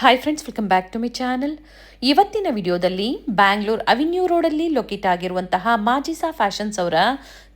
Hi friends, welcome back to my channel. ಇವತ್ತಿನ ವಿಡಿಯೋದಲ್ಲಿ Bangalore avenue ರೋಡಲ್ಲಿ ಲೊಕೇಟ್ ಆಗಿರುವಂತಹ ಮಾಜಿಸಾ ಫ್ಯಾಷನ್ಸ್ ಅವರ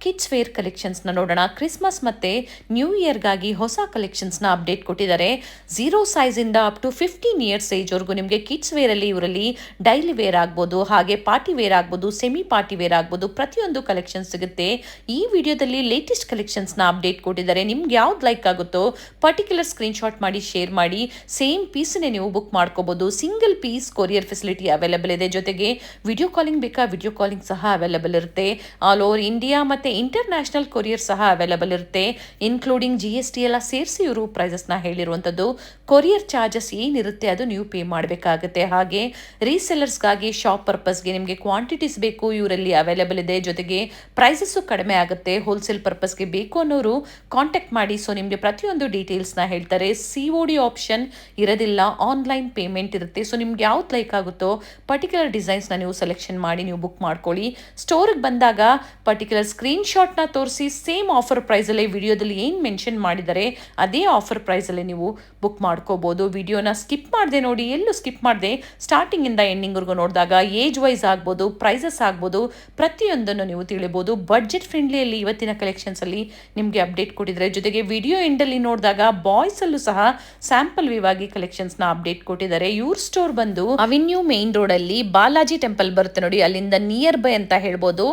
ಕಿಡ್ಸ್ ವೇರ್ ಕಲೆಕ್ಷನ್ಸ್ನ ನೋಡೋಣ. ಕ್ರಿಸ್ಮಸ್ ಮತ್ತು ನ್ಯೂ ಇಯರ್ಗಾಗಿ ಹೊಸ ಕಲೆಕ್ಷನ್ಸ್ನ ಅಪ್ಡೇಟ್ ಕೊಟ್ಟಿದ್ದಾರೆ. 0 ಸೈಜಿಂದ ಅಪ್ ಟು 15 ಇಯರ್ಸ್ ಏಜ್ವರೆಗೂ ನಿಮಗೆ ಕಿಡ್ಸ್ ವೇರಲ್ಲಿ ಇವರಲ್ಲಿ ಡೈಲಿ ವೇರ್ ಆಗ್ಬೋದು, ಹಾಗೆ ಪಾರ್ಟಿ ವೇರ್ ಆಗ್ಬೋದು, ಸೆಮಿ ಪಾರ್ಟಿ ವೇರ್ ಆಗ್ಬೋದು, ಪ್ರತಿಯೊಂದು ಕಲೆಕ್ಷನ್ ಸಿಗುತ್ತೆ. ಈ ವಿಡಿಯೋದಲ್ಲಿ ಲೇಟೆಸ್ಟ್ ಕಲೆಕ್ಷನ್ಸ್ನ ಅಪ್ಡೇಟ್ ಕೊಟ್ಟಿದ್ದಾರೆ. ನಿಮ್ಗೆ ಯಾವ್ದು ಲೈಕ್ ಆಗುತ್ತೋ ಪರ್ಟಿಕ್ಯುಲರ್ ಸ್ಕ್ರೀನ್ಶಾಟ್ ಮಾಡಿ ಶೇರ್ ಮಾಡಿ. ಸೇಮ್ ಪೀಸ್ನೇ ನೀವು ಬುಕ್ ಮಾಡ್ಕೋಬಹುದು. Single piece courier facility available ಇದೆ. ಜೊತೆಗೆ ವಿಡಿಯೋ ಕಾಲಿಂಗ್ ಬೇಕಾ, ವಿಡಿಯೋ ಕಾಲಿಂಗ್ ಸಹ ಅವೈಲೇಬಲ್ ಇರುತ್ತೆ. ಆಲ್ ಓವರ್ ಇಂಡಿಯಾ ಮತ್ತು ಇಂಟರ್ನ್ಯಾಷನಲ್ ಕೊರಿಯರ್ ಸಹ ಅವೈಲೇಬಲ್ ಇರುತ್ತೆ. ಇನ್ಕ್ಲೂಡಿಂಗ್ GST ಎಲ್ಲ ಸೇರಿಸಿ ಇವರು ಪ್ರೈಸಸ್ನ ಹೇಳಿರುವಂಥದ್ದು. ಕೊರಿಯರ್ ಚಾರ್ಜಸ್ ಏನಿರುತ್ತೆ ಅದು ನೀವು ಪೇ ಮಾಡಬೇಕಾಗುತ್ತೆ. ಹಾಗೆ ರೀಸೆಲ್ಲರ್ಸ್ಗಾಗಿ ಶಾಪ್ ಪರ್ಪಸ್ಗೆ ನಿಮಗೆ ಕ್ವಾಂಟಿಟೀಸ್ ಬೇಕು, ಇವರಲ್ಲಿ ಅವೈಲೇಬಲ್ ಇದೆ. ಜೊತೆಗೆ ಪ್ರೈಸಸ್ಸು ಕಡಿಮೆ ಆಗುತ್ತೆ. ಹೋಲ್ಸೇಲ್ ಪರ್ಪಸ್ಗೆ ಬೇಕು ಅನ್ನೋರು ಕಾಂಟ್ಯಾಕ್ಟ್ ಮಾಡಿ. ಸೊ ನಿಮಗೆ ಪ್ರತಿಯೊಂದು ಡೀಟೇಲ್ಸ್ನ ಹೇಳ್ತಾರೆ. COD ಆಪ್ಷನ್ ಇರೋದಿಲ್ಲ, ಆನ್ಲೈನ್ ಪೇಮೆಂಟ್ ಇರುತ್ತೆ. ಸೊ ನಿಮ್ಗೆ ಯಾವ್ದು ಲೈಕ್ ಆಗುತ್ತೋ ಪರ್ಟಿಕ್ಯುಲರ್ ಡಿಸೈನ್ಸ್ನ ನೀವು ಸೆಲೆಕ್ಷನ್ ಮಾಡಿ ನೀವು ಬುಕ್ ಮಾಡ್ಕೊಳ್ಳಿ. ಸ್ಟೋರಿಗೆ ಬಂದಾಗ ಪರ್ಟಿಕ್ಯುಲರ್ ಸ್ಕ್ರೀನ್ಶಾಟ್ನ ತೋರಿಸಿ ಸೇಮ್ ಆಫರ್ ಪ್ರೈಸಲ್ಲೇ ವಿಡಿಯೋದಲ್ಲಿ ಏನು ಮೆನ್ಷನ್ ಮಾಡಿದ್ದಾರೆ ಅದೇ ಆಫರ್ ಪ್ರೈಸಲ್ಲೇ ನೀವು ಬುಕ್ ಮಾಡ್ಕೋಬೋದು. ವಿಡಿಯೋನ ಸ್ಕಿಪ್ ಮಾಡದೆ ನೋಡಿ, ಎಲ್ಲೂ ಸ್ಕಿಪ್ ಮಾಡದೆ ಸ್ಟಾರ್ಟಿಂಗಿಂದ ಎಂಡಿಂಗ್ವರೆಗೂ ನೋಡಿದಾಗ ಏಜ್ ವೈಸ್ ಆಗ್ಬೋದು, ಪ್ರೈಸಸ್ ಆಗ್ಬೋದು, ಪ್ರತಿಯೊಂದನ್ನು ನೀವು ತಿಳಿಬೋದು. ಬಡ್ಜೆಟ್ ಫ್ರೆಂಡ್ಲಿಯಲ್ಲಿ ಇವತ್ತಿನ ಕಲೆಕ್ಷನ್ಸಲ್ಲಿ ನಿಮಗೆ ಅಪ್ಡೇಟ್ ಕೊಟ್ಟಿದ್ದಾರೆ. ಜೊತೆಗೆ ವಿಡಿಯೋ ಎಂಡಲ್ಲಿ ನೋಡಿದಾಗ ಬಾಯ್ಸಲ್ಲೂ ಸಹ ಸ್ಯಾಂಪಲ್ ವ್ಯೂ ಆಗಿ ಕಲೆಕ್ಷನ್ಸ್ನ ಅಪ್ಡೇಟ್ ಕೊಟ್ಟಿದ್ದಾರೆ. ಇವ್ರ ಸ್ಟೋರ್ ಬಂದು ಅವೆನ್ಯೂ ಮೇನ್ ರೋಡ್ ಅಲ್ಲಿ ಬಾಲಾಜಿ ಟೆಂಪಲ್ ಬರುತ್ತೆ ನೋಡಿ, ಅಲ್ಲಿಂದ ನಿಯರ್ ಬೈ ಅಂತ ಹೇಳ್ಬೋದು.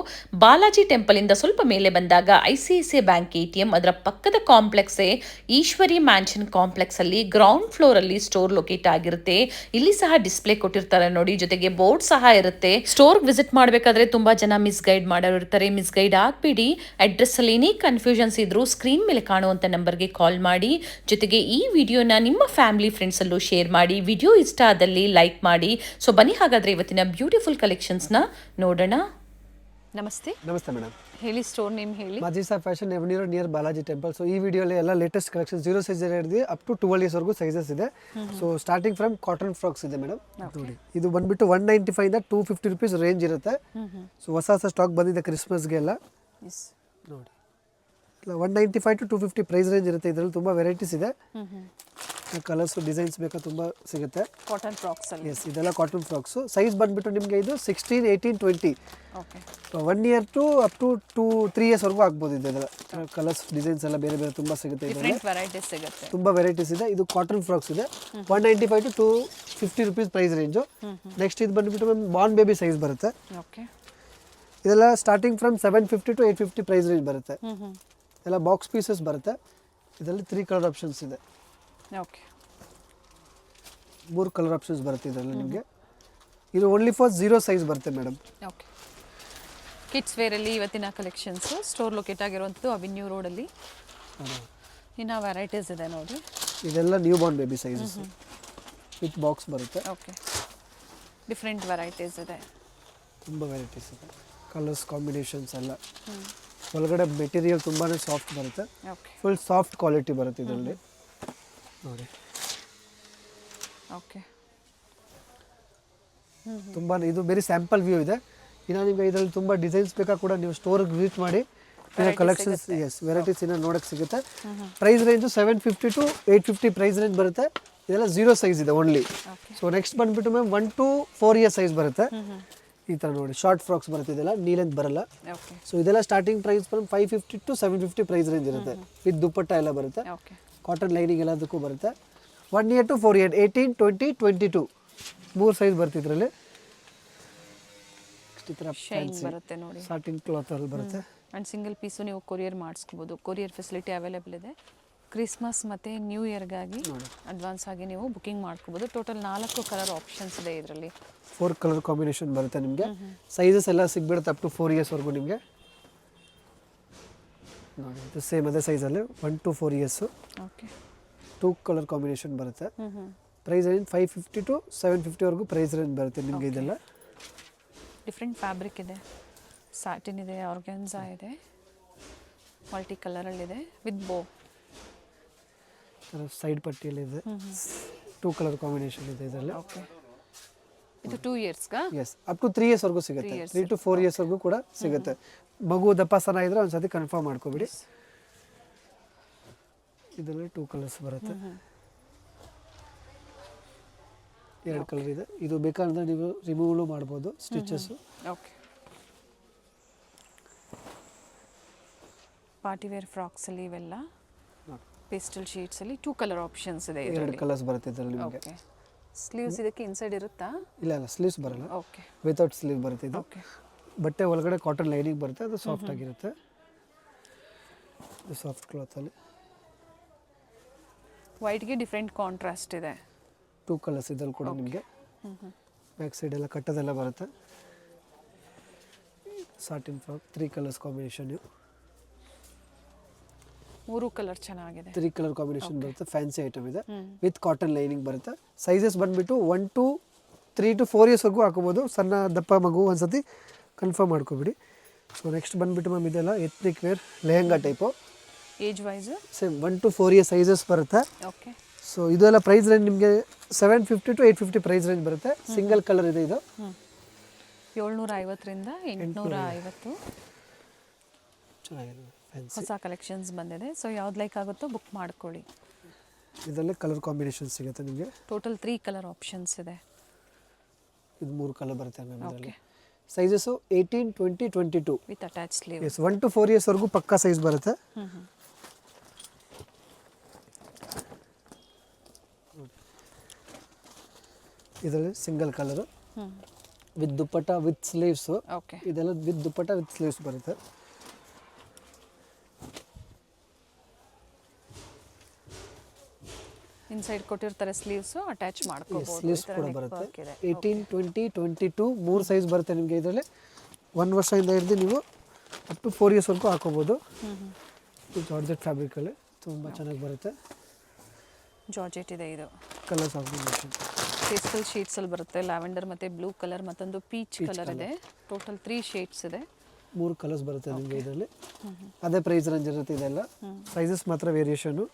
ಬಾಲಾಜಿ ಟೆಂಪಲ್ ಇಂದ ಸ್ವಲ್ಪ ಮೇಲೆ ಬಂದಾಗ ICICI ಬ್ಯಾಂಕ್ ATM, ಅದರ ಪಕ್ಕದ ಕಾಂಪ್ಲೆಕ್ಸ್ ಈಶ್ವರಿ ಮ್ಯಾನ್ಷನ್ ಕಾಂಪ್ಲೆಕ್ಸ್ ಅಲ್ಲಿ ಗ್ರೌಂಡ್ ಫ್ಲೋರ್ ಅಲ್ಲಿ ಸ್ಟೋರ್ ಲೊಕೇಟ್ ಆಗಿರುತ್ತೆ. ಇಲ್ಲಿ ಸಹ ಡಿಸ್ಪ್ಲೇ ಕೊಟ್ಟಿರ್ತಾರೆ ನೋಡಿ, ಜೊತೆಗೆ ಬೋರ್ಡ್ ಸಹ ಇರುತ್ತೆ. ಸ್ಟೋರ್ ವಿಸಿಟ್ ಮಾಡಬೇಕಾದ್ರೆ ತುಂಬಾ ಜನ ಮಿಸ್ಗೈಡ್ ಮಾಡೋರು ಇರ್ತಾರೆ. ಮಿಸ್ಗೈಡ್ ಆಗ್ಬಿಡಿ. ಅಡ್ರೆಸ್ ಅಲ್ಲಿ ಏನೇ ಕನ್ಫ್ಯೂಷನ್ಸ್ ಇದ್ರೂ ಸ್ಕ್ರೀನ್ ಮೇಲೆ ಕಾಣುವಂತ ನಂಬರ್ಗೆ ಕಾಲ್ ಮಾಡಿ. ಜೊತೆಗೆ ಈ ವಿಡಿಯೋನ ನಿಮ್ಮ ಫ್ಯಾಮಿಲಿ ಫ್ರೆಂಡ್ಸ್ ಅಲ್ಲೂ ಶೇರ್ ಮಾಡಿ. ವಿಡಿಯೋ ಇಷ್ಟ ಆದಲ್ಲಿ ಲೈಕ್ ಮಾಡಿ. ಸೊ ಬನ್ನಿ ಹಾಗಾದ್ರೆ ಇವತ್ತಿನ ಬ್ಯೂಟಿಫುಲ್ ಕಲೆಕ್ಷನ್ಸ್ನ ನೋಡೋಣ. ನಮಸ್ತೆ. ನಮಸ್ತೆ ಮೇಡಮ್, ಹೇಳಿ, ಸ್ಟೋರ್ ನೇಮ್ ಹೇಳಿ. Majisa fashion avenue near Balaji temple. So ಈ ವಿಡಿಯೋಲಿ ಎಲ್ಲ ಲೇಟೆಸ್ಟ್ ಕಲೆಕ್ಷನ್ 0 ಸೈಜ್ ಹಿಡಿದು ಅಪ್ ಟು 12 ಇಯರ್ಸ್ ವರೆಗೂ ಸೈಜಸ್ ಇದೆ. So starting from cotton frocks ಇದೆ ಮೇಡಮ್. ನೋಡಿ, ಇದು ಬಂದ್ಬಿಟ್ಟು 195 ಇಂದ 250 rupees ರೇಂಜ್ ಇರುತ್ತೆ. ಸೊ ಹೊಸ ಸ್ಟಾಕ್ ಬಂದಿದೆ ಕ್ರಿಸ್ಮಸ್ಗೆ ಎಲ್ಲ. ನೋಡಿ, 195 to 250 ಪ್ರೈಸ್ ರೇಂಜ್ ಇರುತ್ತೆ. ಇದರಲ್ಲಿ ತುಂಬ ವೆರೈಟೀಸ್ ಇದೆ. ಕಲರ್ಸ್ ಡಿಸೈನ್ಸ್ ಬೇಕಾ ತುಂಬ ಸಿಗುತ್ತೆ. ಕಾಟನ್ ಫ್ರಾಕ್ಸ್ ಅಲ್ಲಿ. ಎಸ್, ಇದೆಲ್ಲ ಕಾಟನ್ ಫ್ರಾಕ್ಸ್. ಸೈಜ್ ಬಂದ್ಬಿಟ್ಟು ನಿಮಗೆ ಇದು 16, 18, 20. Okay. 1 year to up to 2-3 years ವರೆಗೂ ಆಗ್ಬೋದು. ಇದೆಲ್ಲ ಕಲರ್ಸ್ ಡಿಸೈನ್ಸ್ ಎಲ್ಲ ಬೇರೆ ಬೇರೆ ತುಂಬ ಸಿಗುತ್ತೆ. ಡಿಫರೆಂಟ್ ವೆರೈಟೀಸ್ ಸಿಗುತ್ತೆ, ತುಂಬ ವೆರೈಟೀಸ್ ಇದೆ. ಇದು ಕಾಟನ್ ಫ್ರಾಕ್ಸ್ ಇದೆ. 195 to 250 rupees price range. Next ಇದು ಬಂದ್ಬಿಟ್ಟು ಬಾರ್ನ್ ಬೇಬಿ ಸೈಜ್ ಬರುತ್ತೆ. ಓಕೆ. ಇದೆಲ್ಲ starting from 750 to 850 price range ಬರುತ್ತೆ. ಎಲ್ಲ ಬಾಕ್ಸ್ ಪೀಸಸ್ ಬರುತ್ತೆ. ಇದರಲ್ಲಿ 3 ಕಲರ್ ಆಪ್ಷನ್ಸ್ ಇದೆ. ಓಕೆ. 3 ಕಲರ್ ಆಪ್ಷನ್ಸ್ ಬರುತ್ತೆ ಇದರಲ್ಲಿ ನಿಮಗೆ. ಇದು ಓನ್ಲಿ ಫಾರ್ 0 ಸೈಜ್ ಬರುತ್ತೆ ಮೇಡಮ್. ಓಕೆ. ಕಿಡ್ಸ್ ವೇರಲ್ಲಿ ಇವತ್ತಿನ ಕಲೆಕ್ಷನ್ಸ್ ಸ್ಟೋರ್ ಲೊಕೇಟ್ ಆಗಿರುವಂಥದ್ದು ಅವೆನ್ಯೂ ರೋಡಲ್ಲಿ. ಇನ್ನು ವೆರೈಟೀಸ್ ಇದೆ ನೋಡಿ. ಇದೆಲ್ಲ new born baby sizes with box ಬರುತ್ತೆ. ಓಕೆ. ಡಿಫ್ರೆಂಟ್ ವೆರೈಟೀಸ್ ಇದೆ, ತುಂಬ ವೆರೈಟೀಸ್ ಇದೆ. ಕಲರ್ಸ್ ಕಾಂಬಿನೇಷನ್ಸ್ ಎಲ್ಲ. ಒಳಗಡೆ ಮೆಟೀರಿಯಲ್ ತುಂಬಾ ಸಾಫ್ಟ್ ಬರುತ್ತೆ. ಓಕೆ. ಫುಲ್ ಸಾಫ್ಟ್ ಕ್ವಾಲಿಟಿ ಬರುತ್ತೆ ಇದರಲ್ಲಿ. ನೋಡಿ, ಓಕೆ. ತುಂಬಾ ಇದು ಬೇರೆ ಸ್ಯಾಂಪಲ್ ವ್ಯೂ ಇದೆ. ಇನ್ನು ನಿಮಗೆ ಇದರಲ್ಲಿ ತುಂಬ ಡಿಸೈನ್ಸ್ ಬೇಕಾ ಕೂಡ ನೀವು ಸ್ಟೋರ್ಗೆ ವಿಸಿಟ್ ಮಾಡಿ ಕಲೆಕ್ಷನ್ಸ್ ವೆರೈಟೀಸ್ ಇನ್ನೂ ನೋಡೋಕ್ಕೆ ಸಿಗುತ್ತೆ. Price range 750 to 850 price range ಬರುತ್ತೆ. ಇದೆಲ್ಲ 0 ಸೈಜ್ ಇದೆ ಓನ್ಲಿ. ಸೊ ನೆಕ್ಸ್ಟ್ ಬಂದುಬಿಟ್ಟು ಮ್ಯಾಮ್ 1 to 4 years ಸೈಜ್ ಬರುತ್ತೆ. ಈ ಥರ ನೋಡಿ, ಶಾರ್ಟ್ ಫ್ರಾಕ್ಸ್ ಬರುತ್ತೆ. ಇದೆಲ್ಲ ನೀಲೆಂತ್ ಬರಲ್ಲ. ಸೊ ಇದೆಲ್ಲ starting price from 550 to 750 price range ಇರುತ್ತೆ. ವಿತ್ ದುಪ್ಪಟ್ಟ ಎಲ್ಲ ಬರುತ್ತೆ. ಕಾಟನ್ ಲೈನಿಂಗ್ ಎಲ್ಲದಕ್ಕೂ ಬರುತ್ತೆ. 1 year to 4 year, 18, 20, 22 3 ಸೈಜ್ ಬರುತ್ತೆ ಇದರಲ್ಲಿ. ಈ ಥರ ಬರುತ್ತೆ ನೋಡಿ, ಸಾಟಿನ್ ಕ್ಲಾತ್ ಅಲ್ಲಿ ಬರುತ್ತೆ. ಆ್ಯಂಡ್ ಸಿಂಗಲ್ ಪೀಸು ನೀವು ಕೊರಿಯರ್ ಮಾಡಿಸ್ಕೋಬೋದು. ಕೊರಿಯರ್ ಫೆಸಿಲಿಟಿ ಅವೈಲೇಬಲ್ ಇದೆ. ಕ್ರಿಸ್ಮಸ್ ಮತ್ತು ನ್ಯೂ ಇಯರ್ಗಾಗಿ ಅಡ್ವಾನ್ಸ್ ಆಗಿ ನೀವು ಬುಕಿಂಗ್ ಮಾಡ್ಕೋಬೋದು. ಟೋಟಲ್ 4 ಕಲರ್ ಆಪ್ಷನ್ಸ್ ಇದೆ ಇದರಲ್ಲಿ. 4 ಕಲರ್ ಕಾಂಬಿನೇಷನ್ ಬರುತ್ತೆ ನಿಮಗೆ. ಸೈಜಸ್ ಎಲ್ಲ ಸಿಗ್ಬಿಡುತ್ತೆ ಅಪ್ ಟು 4 years ವರೆಗೂ ನಿಮಗೆ. ನೋಡಿ, ಇದು ಸೇಮ್ ಅದೇ ಸೈಜಲ್ಲಿ 1 to 4 years. Okay. 2 colour combination ಬರುತ್ತೆ. ಪ್ರೈಸ್ ರೇಂಜ್ 550 to 750 ವರೆಗೂ ಪ್ರೈಸ್ ರೇಂಜ್ ಬರುತ್ತೆ ನಿಮಗೆ. ಇದೆಲ್ಲ ಡಿಫ್ರೆಂಟ್ ಫ್ಯಾಬ್ರಿಕ್ ಇದೆ. ಸ್ಯಾಟಿನ್ ಇದೆ, ಆರ್ಗ್ಯಾನ್ಸಾ ಇದೆ, ಮಲ್ಟಿ ಕಲರಲ್ಲಿದೆ ವಿತ್ ಬೋ. ಸೈಡ್ ಪಟ್ಟಿಯಲ್ಲಿ ಇದೆ. 2 ಕಲರ್ ಕಾಂಬಿನೇಷನ್ ಇದೆ ಇದರಲ್ಲಿ. ಓಕೆ. ಇದು 2 yearsಗಾ? ಎಸ್, ಅಪ್ ಟು 3 years ವರೆಗೂ ಸಿಗುತ್ತೆ. 3 to 4 years ವರೆಗೂ ಕೂಡ ಸಿಗುತ್ತೆ. ಮಗು ದಪ್ಪ ಸಣ್ಣ ಇದ್ರೆ ಒಂದ್ಸತಿ ಕನ್ಫರ್ಮ್ ಮಾಡ್ಕೊಬಿಡಿ. ಇದರಲ್ಲಿ 2 ಕಲರ್ಸ್ ಬರುತ್ತೆ. 2 ಕಲರ್ ಇದೆ. ಇದು ಬೇಕಾದ್ರೆ ನೀವು ರಿಮೂವಲು ಮಾಡ್ಬೋದು ಸ್ಟಿಚಸ್ಸು. ಓಕೆ. ಪಾರ್ಟಿ ವೇರ್ ಫ್ರಾಕ್ಸಲ್ಲಿ ಇವೆಲ್ಲ ಪೇಸ್ಟಲ್ ಶೇಡ್ಸಲ್ಲಿ 2 ಕಲರ್ ಆಪ್ಷನ್ಸ್ ಇದೆ. 2 ಕಲರ್ಸ್ ಬರುತ್ತೆ ಇದರಲ್ಲಿ ನಿಮಗೆ. ಓಕೆ. ಸ್ಲೀವ್ಸ್ ಇದಕ್ಕೆ ಇನ್ಸೈಡ್ ಇರುತ್ತಾ? ಇಲ್ಲ ಸ್ಲೀವ್ಸ್ ಬರಲ್ಲ. ಓಕೆ. ವಿತೌಟ್ ಸ್ಲೀವ್ ಬರುತ್ತೆ ಇದು. ಓಕೆ. ಬಟ್ಟೆ ಒಳಗಡೆ ಕಾಟನ್ ಲೈನಿಂಗ್ ಬರುತ್ತೆ, ಅದು ಸಾಫ್ಟ್ ಆಗಿರುತ್ತೆ. ಸಾಫ್ಟ್ ಕ್ಲಾತಲ್ಲಿ ವೈಟ್ಗೆ ಡಿಫ್ರೆಂಟ್ ಕಾಂಟ್ರಾಸ್ಟ್ ಇದೆ. 2 ಕಲರ್ಸ್ ಇದ್ರಲ್ಲಿ ಕೂಡ ನಿಮಗೆ. ಬ್ಯಾಕ್ ಸೈಡ್ ಎಲ್ಲ ಕಟ್ಟೋದೆಲ್ಲ ಬರುತ್ತೆ. Satin frock 3 colours combination. 3 colour ಚೆನ್ನಾಗಿದೆ. 3 ಕಲರ್ ಕಾಂಬಿನೇಷನ್ ಬರುತ್ತೆ. ಫ್ಯಾನ್ಸಿ ಐಟಮ್ ಇದೆ ವಿತ್ ಕಾಟನ್ ಲೈನಿಂಗ್ ಬರುತ್ತೆ. ಸೈಜಸ್ ಬಂದುಬಿಟ್ಟು 1 to 3 to 4 ಇಯರ್ಸ್ ವರೆಗೂ ಹಾಕೋಬೋದು. ಸಣ್ಣ ದಪ್ಪ ಮಗು ಒಂದ್ಸತಿ ಕನ್ಫರ್ಮ್ ಮಾಡ್ಕೊಬಿಡಿ. ಸೊ ನೆಕ್ಸ್ಟ್ ಬಂದುಬಿಟ್ಟು ಮ್ಯಾಮ್ ಇದೆಲ್ಲ ethnic wear lehenga type. Age wise same 1 to 4 years sizes ಬರುತ್ತೆ. ಓಕೆ. ಸೊ ಇದೆಲ್ಲ ಪ್ರೈಸ್ ರೇಂಜ್ ನಿಮಗೆ 750 to 850 ಪ್ರೈಸ್ ರೇಂಜ್ ಬರುತ್ತೆ. ಸಿಂಗಲ್ ಕಲರ್ ಇದೆ ಇದು. 750ರಿಂದ 850 ಚೆನ್ನಾಗಿದೆ, ಫ್ಯಾನ್ಸಿ ಹೊಸ ಕಲೆಕ್ಷನ್ಸ್ ಬಂದಿದೆ. ಸೊ ಯಾವ್ದು ಲೈಕ್ ಆಗುತ್ತೋ ಬುಕ್ ಮಾಡ್ಕೊಳ್ಳಿ. ಇದರಲ್ಲೇ ಕಲರ್ ಕಾಂಬಿನೇಷನ್ ಸಿಗುತ್ತೆ ನಿಮಗೆ. ಟೋಟಲ್ 3 ಕಲರ್ ಆಪ್ಷನ್ಸ್ ಇದೆ. ಇದು 3 ಕಲರ್ ಬರುತ್ತೆ ಮ್ಯಾಮ್ ಇದರಲ್ಲಿ. Sizes 18, 20, 22 with attach sleeve. Yes 1 to 4 years ವರೆಗೂ ಪಕ್ಕಾ ಸೈಜ್ ಬರುತ್ತೆ. ಇದರಲ್ಲಿ single colour with dupatta with sleeves. Okay. ಇದೆಲ್ಲ ವಿತ್ ದುಪ್ಪಟ್ಟ ವಿತ್ ಸ್ಲೀವ್ಸ್ ಬರುತ್ತೆ. ಇನ್ಸೈಡ್ ಕೊಟ್ಟಿರ್ತಾರೆ ಸ್ಲೀವ್ಸ್, ಅಟ್ಯಾಚ್ ಮಾಡ್ಕೋಬಹುದು. ಸ್ಲೀವ್ಸ್ ಕೂಡ ಬರುತ್ತೆ. 18, 20, 22 3 ಸೈಜ್ ಬರುತ್ತೆ ನಿಮಗೆ ಇದರಲ್ಲಿ. 1 ವರ್ಷದಿಂದ ಹಿಡಿದು ನೀವು ಅಪ್ ಟು 4 ಇಯರ್ಸ್ ವರೆಗೂ ಹಾಕೋಬೋದು. ಜಾರ್ಜೆಟ್ ಫ್ಯಾಬ್ರಿಕಲ್ಲಿ ತುಂಬ ಚೆನ್ನಾಗಿ ಬರುತ್ತೆ. ಜಾರ್ಜೆಟ್ ಇದೆ ಇದು. ಕಲರ್ಸ್ ಕಾಂಬಿನೇಷನ್ ಪೇಸ್ಟಲ್ ಶೇಡ್ಸ್ ಅಲ್ಲಿ ಬರುತ್ತೆ. ಲ್ಯಾವೆಂಡರ್ ಮತ್ತೆ ಬ್ಲೂ ಕಲರ್, ಮತ್ತೊಂದು ಪೀಚ್ ಕಲರ್ ಇದೆ. ಟೋಟಲ್ 3 ಶೇಡ್ಸ್ ಇದೆ. 3 ಕಲರ್ಸ್ ಬರುತ್ತೆ ನಿಮಗೆ ಇದರಲ್ಲಿ. ಅದೇ ಪ್ರೈಸ್ ರೇಂಜ್ ಇರುತ್ತೆ ಇದೆಲ್ಲ. ಸೈಜಸ್ ಮಾತ್ರ ವೇರಿಯೇಷನು.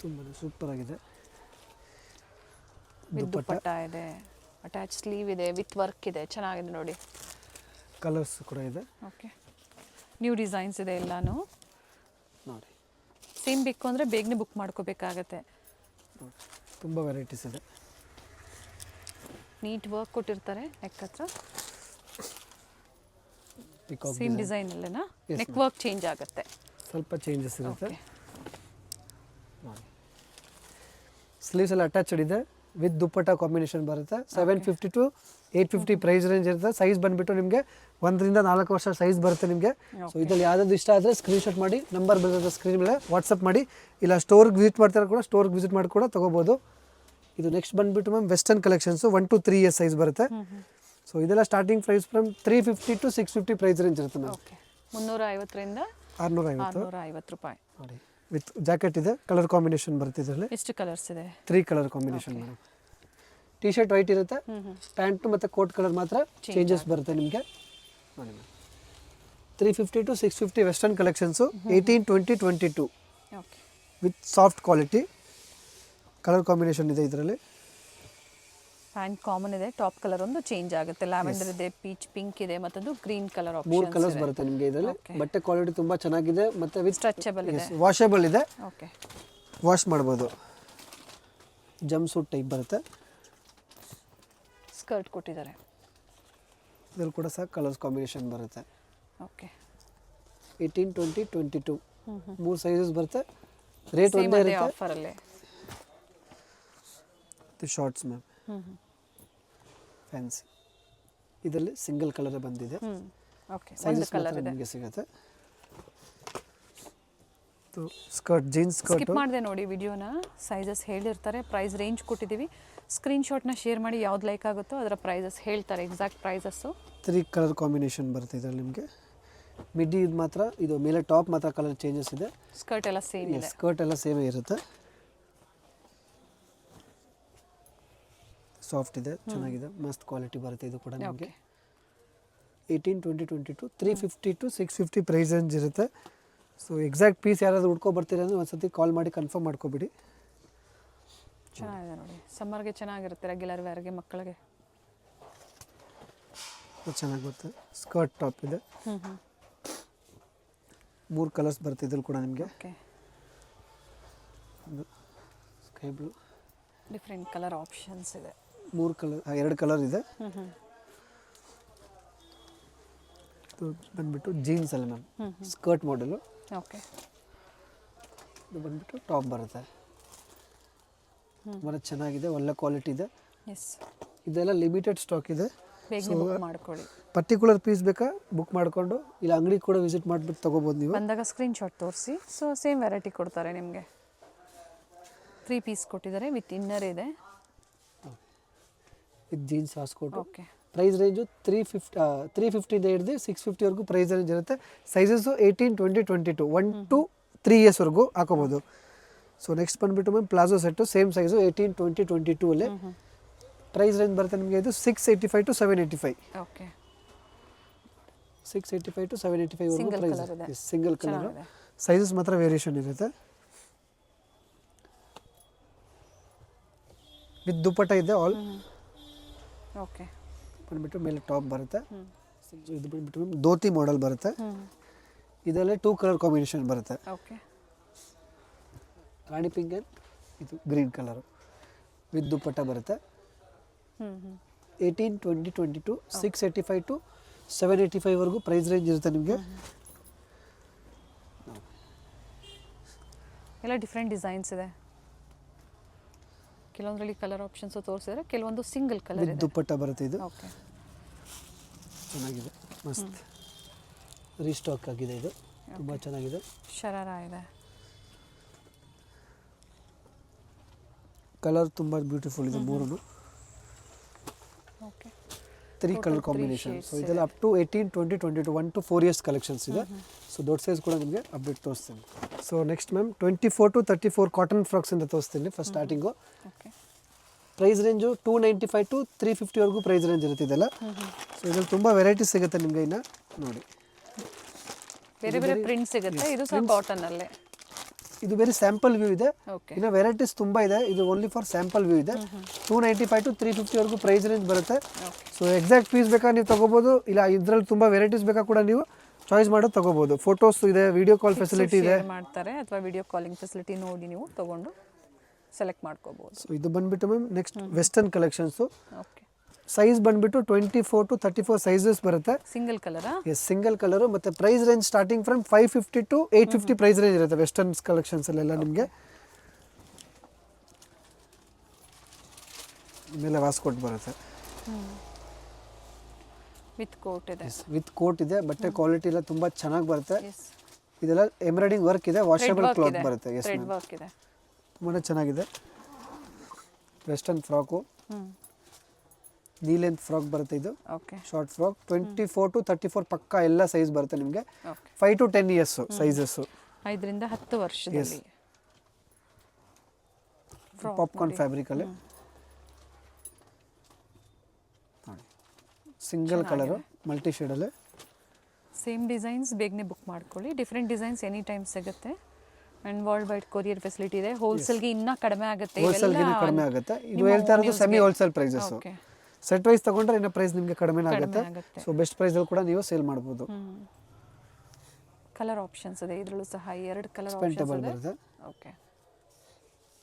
ತುಂಬಾ ಸೂಪರ್ ಆಗಿದೆ. ದುಪ್ಪಟ್ಟ ಇದೆ, ಅಟ್ಯಾಚ್ ಸ್ಲೀವ್ ಇದೆ, ವಿತ್ ವರ್ಕ್ ಇದೆ. ಚೆನ್ನಾಗಿದೆ ನೋಡಿ. ಕಲರ್ಸ್ ಕೂಡ ಇದೆ. ಓಕೆ. ನ್ಯೂ ಡಿಸೈನ್ಸ್ ಇದೆ ಎಲ್ಲಾನು. ನೋಡಿ ಸೇಮ್ ಬೇಕು ಅಂದರೆ ಬೇಗನೆ ಬುಕ್ ಮಾಡ್ಕೋಬೇಕಾಗತ್ತೆ. ತುಂಬ ವೆರೈಟೀಸ್ ಇದೆ. ನೀಟ್ ವರ್ಕ್ ಕೊಟ್ಟಿರ್ತಾರೆ ನೆಕ್ ಹತ್ರ. ಪಿಕಾಕ್ ಸೇಮ್ ಡಿಸೈನ್ ಅಲ್ಲೇನಾ? ನೆಕ್ ವರ್ಕ್ ಚೇಂಜ್ ಆಗುತ್ತೆ. ಸ್ವಲ್ಪ ಚೇಂಜಸ್ ಇರುತ್ತೆ. ಸ್ಲೀವ್ಸ್ ಎಲ್ಲ ಅಟ್ಯಾಚ್ಡ್ ಇದೆ ವಿತ್ ದುಪ್ಪಟ್ಟ ಕಾಂಬಿನೇಷನ್ ಬರುತ್ತೆ. 750 to 850 ಪ್ರೈಸ್ ರೇಂಜ್ ಇರುತ್ತೆ. ಸೈಜ್ ಬಂದುಬಿಟ್ಟು ನಿಮಗೆ 1 ರಿಂದ 4 ವರ್ಷ ಸೈಜ್ ಬರುತ್ತೆ ನಿಮಗೆ. ಸೊ ಇದರಲ್ಲಿ ಯಾವ್ದಾದ್ರು ಇಷ್ಟ ಆದರೆ ಸ್ಕ್ರೀನ್ಶಾಟ್ ಮಾಡಿ ನಂಬರ್ ಬರುತ್ತೆ ಸ್ಕ್ರೀನ್ ಮೇಲೆ ವಾಟ್ಸಪ್ ಮಾಡಿ. ಇಲ್ಲ ಸ್ಟೋರ್ಗೆ ವಿಸಿಟ್ ಮಾಡ್ತಾರೆ ಕೂಡ ಸ್ಟೋರ್ಗೆ ವಿಸಿಟ್ ಮಾಡಿ ಕೂಡ ತೊಗೋಬೋದು. ಇದು ನೆಕ್ಸ್ಟ್ ಬಂದುಬಿಟ್ಟು ma'am western collections 1 to 3 years size ಬರುತ್ತೆ. ಸೊ ಇದೆಲ್ಲ starting price from 350 to 650 price range ಇರುತ್ತೆ ಮ್ಯಾಮ್. 350ರಿಂದ 650 ರೂಪಾಯಿ. ನೋಡಿ ವಿತ್ ಜಾಕೆಟ್ ಇದೆ. ಕಲರ್ ಕಾಂಬಿನೇಷನ್ ಬರುತ್ತೆ ಇದರಲ್ಲಿ. ಎಷ್ಟು ಕಲರ್ಸ್ ಇದೆ? 3 colour combination madam. T shirt white ಇರುತ್ತೆ, ಪ್ಯಾಂಟು ಮತ್ತು ಕೋಟ್ ಕಲರ್ ಮಾತ್ರ ಚೇಂಜಸ್ ಬರುತ್ತೆ ನಿಮಗೆ. ನೋಡಿ ma'am 350 to 650 western collections 18, 20, 22 okay. With soft quality. Colour combination ಇದೆ ಇದರಲ್ಲಿ. ಪ್ಯಾಂಟ್ ಕಾಮನ್ ಇದೆ, ಟಾಪ್ ಕಲರ್ ಒಂದು ಚೇಂಜ್ ಆಗುತ್ತೆ. ಲ್ಯಾವೆಂಡರ್ ಇದೆ, ಪೀಚ್ ಪಿಂಕ್ ಇದೆ, ಮತ್ತೊಂದು ಗ್ರೀನ್ ಕಲರ್ ಆಪ್ಷನ್. 3 ಕಲರ್ಸ್ ಬರುತ್ತೆ ನಿಮಗೆ ಇದರಲ್ಲಿ. ಬಟ್ಟೆ ಕ್ವಾಲಿಟಿ ತುಂಬ ಚೆನ್ನಾಗಿದೆ ಮತ್ತು ವಿತ್ ಸ್ಟ್ರೆಚಬಲ್ ಇದೆ, ವಾಷೇಬಲ್ ಇದೆ. ಓಕೆ, ವಾಶ್ ಮಾಡ್ಬೋದು. ಜಂಪ್ ಸೂಟ್ ಟೈಪ್ ಬರುತ್ತೆ. ಸ್ಕರ್ಟ್ ಕೊಟ್ಟಿದ್ದಾರೆ. ಇದರಲ್ಲಿ ಕೂಡ ಸಹ ಕಲರ್ಸ್ ಕಾಂಬಿನೇಷನ್ ಬರುತ್ತೆ. ಓಕೆ. 18, 20, 22 3 ಸೈಜಸ್ ಬರುತ್ತೆ. ರೇಟ್ ಒಂದೇ ಇರುತ್ತೆ. ಆಫರ್ ಅಲ್ಲೇ ಶಾರ್ಟ್ಸ್ ಮ್ಯಾಮ್ ಫ್ಯಾನ್ಸಿ. ಇದರಲ್ಲಿ ಸಿಂಗಲ್ ಕಲರ್ ಬಂದಿದೆ. ಓಕೆ, ಒಂದು ಸೈಜಸ್ ಕಲರ್ ಮಾತ್ರ ಇದೆ. ನಿಮಗೆ ಸಿಗುತ್ತೆ. Skirt, jeans skirt. ಸ್ಕಿಪ್ ಮಾಡಿದೆ ನೋಡಿ ವಿಡಿಯೋನ. ಸೈಜಸ್ ಹೇಳಿರ್ತಾರೆ, ಪ್ರೈಸ್ ರೇಂಜ್ ಕೊಟ್ಟಿದ್ದೀವಿ. ಸ್ಕ್ರೀನ್ಶಾಟ್ನ ಶೇರ್ ಮಾಡಿ ಯಾವ್ದು ಲೈಕ್ ಆಗುತ್ತೋ ಅದರ ಪ್ರೈಸಸ್ ಹೇಳ್ತಾರೆ, ಎಕ್ಸಾಕ್ಟ್ ಪ್ರೈಸಸ್ಸು. 3 ಕಲರ್ ಕಾಂಬಿನೇಷನ್ ಬರುತ್ತೆ ಇದರಲ್ಲಿ ನಿಮಗೆ. ಮಿಡ್ಡಿ ಇದು ಮಾತ್ರ, ಇದು ಮೇಲೆ ಟಾಪ್ ಮಾತ್ರ ಕಲರ್ ಚೇಂಜಸ್ ಇದೆ. ಸ್ಕರ್ಟ್ ಎಲ್ಲ ಸೇಮ್ ಇದೆ. ಸ್ಕರ್ಟ್ ಎಲ್ಲ ಸೇಮೇ ಇರುತ್ತೆ. ಸಾಫ್ಟ್ ಇದೆ, ಚೆನ್ನಾಗಿದೆ, ಮಸ್ತ್ ಕ್ವಾಲಿಟಿ ಬರುತ್ತೆ ಇದು ಕೂಡ ನಿಮಗೆ. 18, 20, 22 350 to 650 ಪ್ರೈಸ್ ರೇಂಜ್ ಇರುತ್ತೆ. ಸೊ ಎಕ್ಸಾಕ್ಟ್ ಪೀಸ್ ಯಾರಾದರೂ ಹುಡ್ಕೊ ಬರ್ತೀರಾ ಅಂದರೆ ಒಂದ್ಸತಿ ಕಾಲ್ ಮಾಡಿ ಕನ್ಫರ್ಮ್ ಮಾಡ್ಕೊಬಿಡಿ. ಚೆನ್ನಾಗಿದೆ ನೋಡಿ, ಸಮ್ಮರ್ಗೆ ಚೆನ್ನಾಗಿರುತ್ತೆ, ರೆಗ್ಯುಲರ್ ವೇರ್ಗೆ, ಮಕ್ಕಳಿಗೆ ಚೆನ್ನಾಗಿ ಬರುತ್ತೆ. ಸ್ಕರ್ಟ್ ಟಾಪ್ ಇದೆ. 3 ಕಲರ್ಸ್ ಬರುತ್ತೆ ಇದ್ರಲ್ಲಿ ಕೂಡ ನಿಮಗೆ. Okay, sky blue, different colour options ಇದೆ. 3 ಕಲರ್ 2 ಕಲರ್ ಇದೆ. ಇದು ಬಂದ್ಬಿಟ್ಟು ಜೀನ್ಸ್ ಅಲ್ಲ ಮ್ಯಾಮ್, ಸ್ಕರ್ಟ್ ಮಾಡೆಲು. ಓಕೆ. ಇದು ಬಂದ್ಬಿಟ್ಟು ಟಾಪ್ ಬರುತ್ತೆ. ತುಂಬ ಚೆನ್ನಾಗಿದೆ, ಒಳ್ಳೆ ಕ್ವಾಲಿಟಿ ಇದೆ. ಎಸ್, ಇದೆಲ್ಲ ಲಿಮಿಟೆಡ್ ಸ್ಟಾಕ್ ಇದೆ. ಬೇಗನೆ ಬುಕ್ ಮಾಡ್ಕೊಳ್ಳಿ. ಪರ್ಟಿಕ್ಯುಲರ್ ಪೀಸ್ ಬೇಕಾ ಬುಕ್ ಮಾಡಿಕೊಂಡು ಇಲ್ಲ ಅಂಗಡಿ ಕೂಡ ವಿಸಿಟ್ ಮಾಡಿಬಿಟ್ಟು ತೊಗೋಬೋದು ನೀವು. ಬಂದಾಗ ಸ್ಕ್ರೀನ್ಶಾಟ್ ತೋರಿಸಿ. ಸೊ ಸೇಮ್ ವೆರೈಟಿ ಕೊಡ್ತಾರೆ ನಿಮಗೆ. 3 ಪೀಸ್ ಕೊಟ್ಟಿದ್ದಾರೆ ವಿತ್ ಇನ್ನರ್ ಇದೆ. ಇದು ಜೀನ್ಸ್ ಹಾಸ್ಕೋಟು. ಓಕೆ. ಪ್ರೈಸ್ ರೇಂಜು 350 ಹಿಡಿದು 650ವರೆಗೂ ಪ್ರೈಸ್ ರೇಂಜ್ ಇರುತ್ತೆ. ಸೈಜಸ್ಸು 18, 20, 22 1 to 3 ಇಯರ್ಸ್ವರೆಗೂ ಹಾಕೋಬೋದು. ಸೊ ನೆಕ್ಸ್ಟ್ ಬಂದುಬಿಟ್ಟು ma'am palazzo set same size 18, 20, 22 ಅಲ್ಲಿ. ಪ್ರೈಸ್ ರೇಂಜ್ ಬರುತ್ತೆ ನಿಮಗೆ ಇದು 685 to 785. ಓಕೆ. 685 to 785 ವರೆಗೂ ಪ್ರೈಸ್ ಇದೆ. Single colour. ಸೈಜಸ್ ಮಾತ್ರ ವೇರಿಯೇಷನ್ ಇರುತ್ತೆ. ವಿತ್ ದುಪ್ಪಟ್ಟ ಇದೆ ಆಲ್. ಓಕೆ. ಬಂದ್ಬಿಟ್ಟು ಮೇಲೆ ಟಾಪ್ ಬರುತ್ತೆ. ಇದು ಬಂದ್ಬಿಟ್ಟು ಧೋತಿ ಮಾಡೆಲ್ ಬರುತ್ತೆ. ಇದರಲ್ಲಿ 2 ಕಲರ್ ಕಾಂಬಿನೇಷನ್ ಬರುತ್ತೆ. ಓಕೆ. ರಾಣಿ ಪಿಂಕ್ ಆ್ಯಂಡ್ ಇದು ಗ್ರೀನ್ ಕಲರು ವಿತ್ ದುಪ್ಪಟ್ಟ ಬರುತ್ತೆ. 18, 20, 22 685 to 785 ವರೆಗೂ ಪ್ರೈಸ್ ರೇಂಜ್ ಇರುತ್ತೆ ನಿಮಗೆ. ಎಲ್ಲ ಡಿಫ್ರೆಂಟ್ ಡಿಸೈನ್ಸ್ ಇದೆ. ಕೆಲವೊಂದರಲ್ಲಿ ಕಲರ್ ಆಪ್ಷನ್ಸ್ ತೋರಿಸಿದ್ರೆ, ಕೆಲವೊಂದು ಸಿಂಗಲ್ ಕಲರ್ ವಿತ್ ಇದೆ. ದುಪ್ಪಟ್ಟ ಬರುತ್ತೆ. ಇದು ಓಕೆ. ಚೆನ್ನಾಗಿದೆ, ಮಸ್ತ್ ರೀಸ್ಟಾಕ್ ಆಗಿದೆ. ಇದು ತುಂಬ ಚೆನ್ನಾಗಿದೆ. ಶರಾರ ಇದೆ. ಕಲರ್ ತುಂಬ ಬ್ಯೂಟಿಫುಲ್ ಇದೆ. 3 ಓಕೆ. 3 colour combination. ಸೊ ಇದೆಲ್ಲ up to 18, 20, 22 1 to 4 years collections ಇದೆ. ಸೊ ದೊಡ್ಡ ಸೈಜ್ ಕೂಡ ನಿಮಗೆ ಅಪ್ಡೇಟ್ ತೋರಿಸ್ತೀನಿ. So next ma'am 24 to 34 cotton ಫ್ರಾಕ್ಸಿಂದ ತೋರಿಸ್ತೀನಿ. First starting okay. Price range 295 to 350 ವರೆಗೂ ಪ್ರೈಸ್ ರೇಂಜ್ ಇರುತ್ತೆ ಇದೆಲ್ಲ. ಸೊ ಇದ್ರಲ್ಲಿ ತುಂಬ ವೆರೈಟೀಸ್ ಸಿಗುತ್ತೆ ನಿಮಗೆ. ಇನ್ನು ನೋಡಿ, ಬೇರೆ ಬೇರೆ ಪ್ರಿಂಟ್ ಸಿಗುತ್ತೆ. ಇದು ಸಹ ಕಾಟನ್ ಅಲ್ಲೇ. ಇದು ಬೇರೆ ಸ್ಯಾಂಪಲ್ ವ್ಯೂ ಇದೆ. ಓಕೆ. ಇನ್ನು ವೆರೈಟೀಸ್ ತುಂಬ ಇದೆ. ಇದು ಓನ್ಲಿ ಫಾರ್ ಸ್ಯಾಂಪಲ್ ವ್ಯೂ ಇದೆ. 295 to 350 ವರೆಗೂ ಪ್ರೈಸ್ ರೇಂಜ್ ಬರುತ್ತೆ. ಸೊ ಎಕ್ಸಾಕ್ಟ್ ಪೀಸ್ ಬೇಕಾ ನೀವು ತೊಗೋಬೋದು, ಇಲ್ಲ ಇದರಲ್ಲಿ ತುಂಬ ವೆರೈಟೀಸ್ ಬೇಕಾ ಕೂಡ ನೀವು ಚಾಯ್ಸ್ ಮಾಡೋದು ತೊಗೋಬೋದು. ಫೋಟೋಸ್ ಇದೆ, ವಿಡಿಯೋ ಕಾಲ್ ಫೆಸಿಲಿಟಿ ಇದೆ ಮಾಡ್ತಾರೆ, ಅಥವಾ ವಿಡಿಯೋ ಕಾಲಿಂಗ್ ಫೆಸಿಲಿಟಿ ನೋಡಿ ನೀವು ತೊಗೊಂಡು ಸೆಲೆಕ್ಟ್ ಮಾಡ್ಕೋಬೋದು. ಸೊ ಇದು ಬಂದ್ಬಿಟ್ಟು ma'am next western collections. Okay. Size ಬಂದ್ಬಿಟ್ಟು 24 to 34 ಸೈಜಸ್ ಬರುತ್ತೆ. ಸಿಂಗಲ್ ಕಲರಾ? Yes, single colour. ಮತ್ತು price range starting from 550 to 850 price range ಇರುತ್ತೆ ವೆಸ್ಟರ್ನ್ ಕಲೆಕ್ಷನ್ಸಲ್ಲೆಲ್ಲ ನಿಮಗೆ. ಮೇಲೆ ವಾಸ್ಕೋಟ್ ಬರುತ್ತೆ. ವಿತ್ ಕೋಟ್ ಇದೆ. ವಿತ್ ಕೋಟ್ ಇದೆ. ಬಟ್ಟೆ ಕ್ವಾಲಿಟಿ ಎಲ್ಲ ತುಂಬ ಚೆನ್ನಾಗಿ ಬರುತ್ತೆ. ಎಸ್. ಇದೆಲ್ಲ ಎಂಬ್ರಾಯ್ಡಿಂಗ್ ವರ್ಕ್ ಇದೆ, ವಾಷಬಲ್ ಕ್ಲಾತ್ ಬರುತ್ತೆ. ಎಸ್ ಥ್ರೆಡ್ ವರ್ಕ್ ಇದೆ. ತುಂಬಾ ಚೆನ್ನಾಗಿದೆ. Western frock, knee length frock ಬರುತ್ತೆ. ಇದು ಓಕೆ. ಶಾರ್ಟ್ ಫ್ರಾಕ್ 24 to 34 ಪಕ್ಕ ಎಲ್ಲ ಸೈಜ್ ಬರುತ್ತೆ ನಿಮಗೆ. ಓಕೆ. 5 to 10 years sizes. 5 ರಿಂದ 10 ವರ್ಷದಲ್ಲಿ. ಪಾಪ್ಕಾರ್ನ್ ಫ್ಯಾಬ್ರಿಕಲ್ಲಿ ನೋಡಿ, ಸಿಂಗಲ್ ಕಲರು ಮಲ್ಟಿ ಶೇಡಲ್ಲಿ. ಸೇಮ್ ಡಿಸೈನ್ಸ್ ಬೇಗನೆ ಬುಕ್ ಮಾಡ್ಕೊಳ್ಳಿ. ಡಿಫ್ರೆಂಟ್ ಡಿಸೈನ್ಸ್ ಎನಿ ಟೈಮ್ ಸಿಗುತ್ತೆ. And world wide courier facility ಇದೆ. ಹೋಲ್ಸೇಲ್ಗೆ ಇನ್ನೂ ಕಡಿಮೆ ಆಗುತ್ತೆ. ಹೋಲ್ಸೇಲ್ಗೆ ಕಡಿಮೆ ಆಗುತ್ತೆ. ಇದು ಹೇಳ್ತಾ ಇರೋದು semi wholesale prices. Set wise ತಗೊಂಡ್ರೆ ಇನ್ನು ಪ್ರೈಸ್ ನಿಮಗೆ ಕಡಿಮೆ ಆಗುತ್ತೆ. ಸೊ ಬೆಸ್ಟ್ ಪ್ರೈಸಲ್ಲಿ ಕೂಡ ನೀವು ಸೇಲ್ ಮಾಡ್ಬೋದು. ಕಲರ್ ಆಪ್ಷನ್ಸ್ ಇದೆ ಇದರಲ್ಲೂ ಸಹ. 2 ಕಲರ್ ಸ್ಪೆಂಟಬಲ್ ಆಪ್ಷನ್ಸ್ ಇದೆ. ಬರುತ್ತೆ. ಓಕೆ.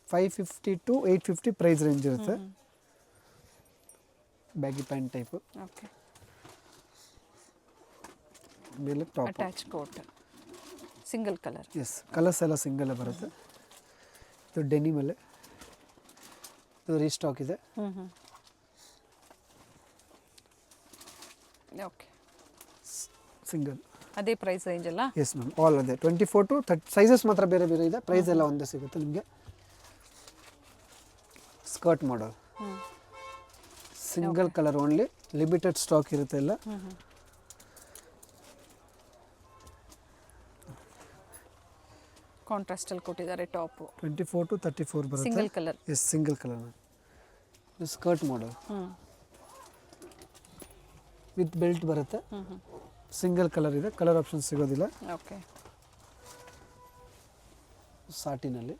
550 to 850 ಪ್ರೈಸ್ ರೇಂಜ್ ಇರುತ್ತೆ. Baggy pant type. ಓಕೆ. ಮೇಲೆ top attach coat single colour. Yes, colours ಎಲ್ಲ ಸಿಂಗಲ್ ಬರುತ್ತೆ. ಇದು ಡೆನಿ ಮೇಲೆ ಇದು ರೀಸ್ಟಾಕ್ ಇದೆ. ಓಕೆ. ಸಿಂಗಲ್ ಅದೇ ಪ್ರೈಸ್ ರೇಂಜ್ ಅಲ್ಲ? ಎಸ್ ಮ್ಯಾಮ್, ಆಲ್ ಅದೇ 24 to 30 ಸೈಜಸ್ ಮಾತ್ರ ಬೇರೆ ಬೇರೆ ಇದೆ. ಪ್ರೈಸ್ ಎಲ್ಲ ಒಂದೇ ಸಿಗುತ್ತೆ ನಿಮಗೆ. Skirt model single colour only, limited stock ಇರುತ್ತೆ ಎಲ್ಲ. ಕಾಂಟ್ರಾಸ್ಟ್ ಅಲ್ಲಿ ಕೊಟ್ಟಿದ್ದಾರೆ ಟಾಪ್. 24 to 34 ಬರುತ್ತೆ. Single colour. Yes, single colour. ಇದು ಸ್ಕರ್ಟ್ ಮಾಡಲ್ ವಿತ್ ಬೆಲ್ಟ್ ಬರುತ್ತೆ. ಸಿಂಗಲ್ ಕಲರ್ ಇದೆ, ಕಲರ್ ಆಪ್ಷನ್ ಸಿಗೋದಿಲ್ಲ. ಓಕೆ. ಸಾಟಿನಲ್ಲಿ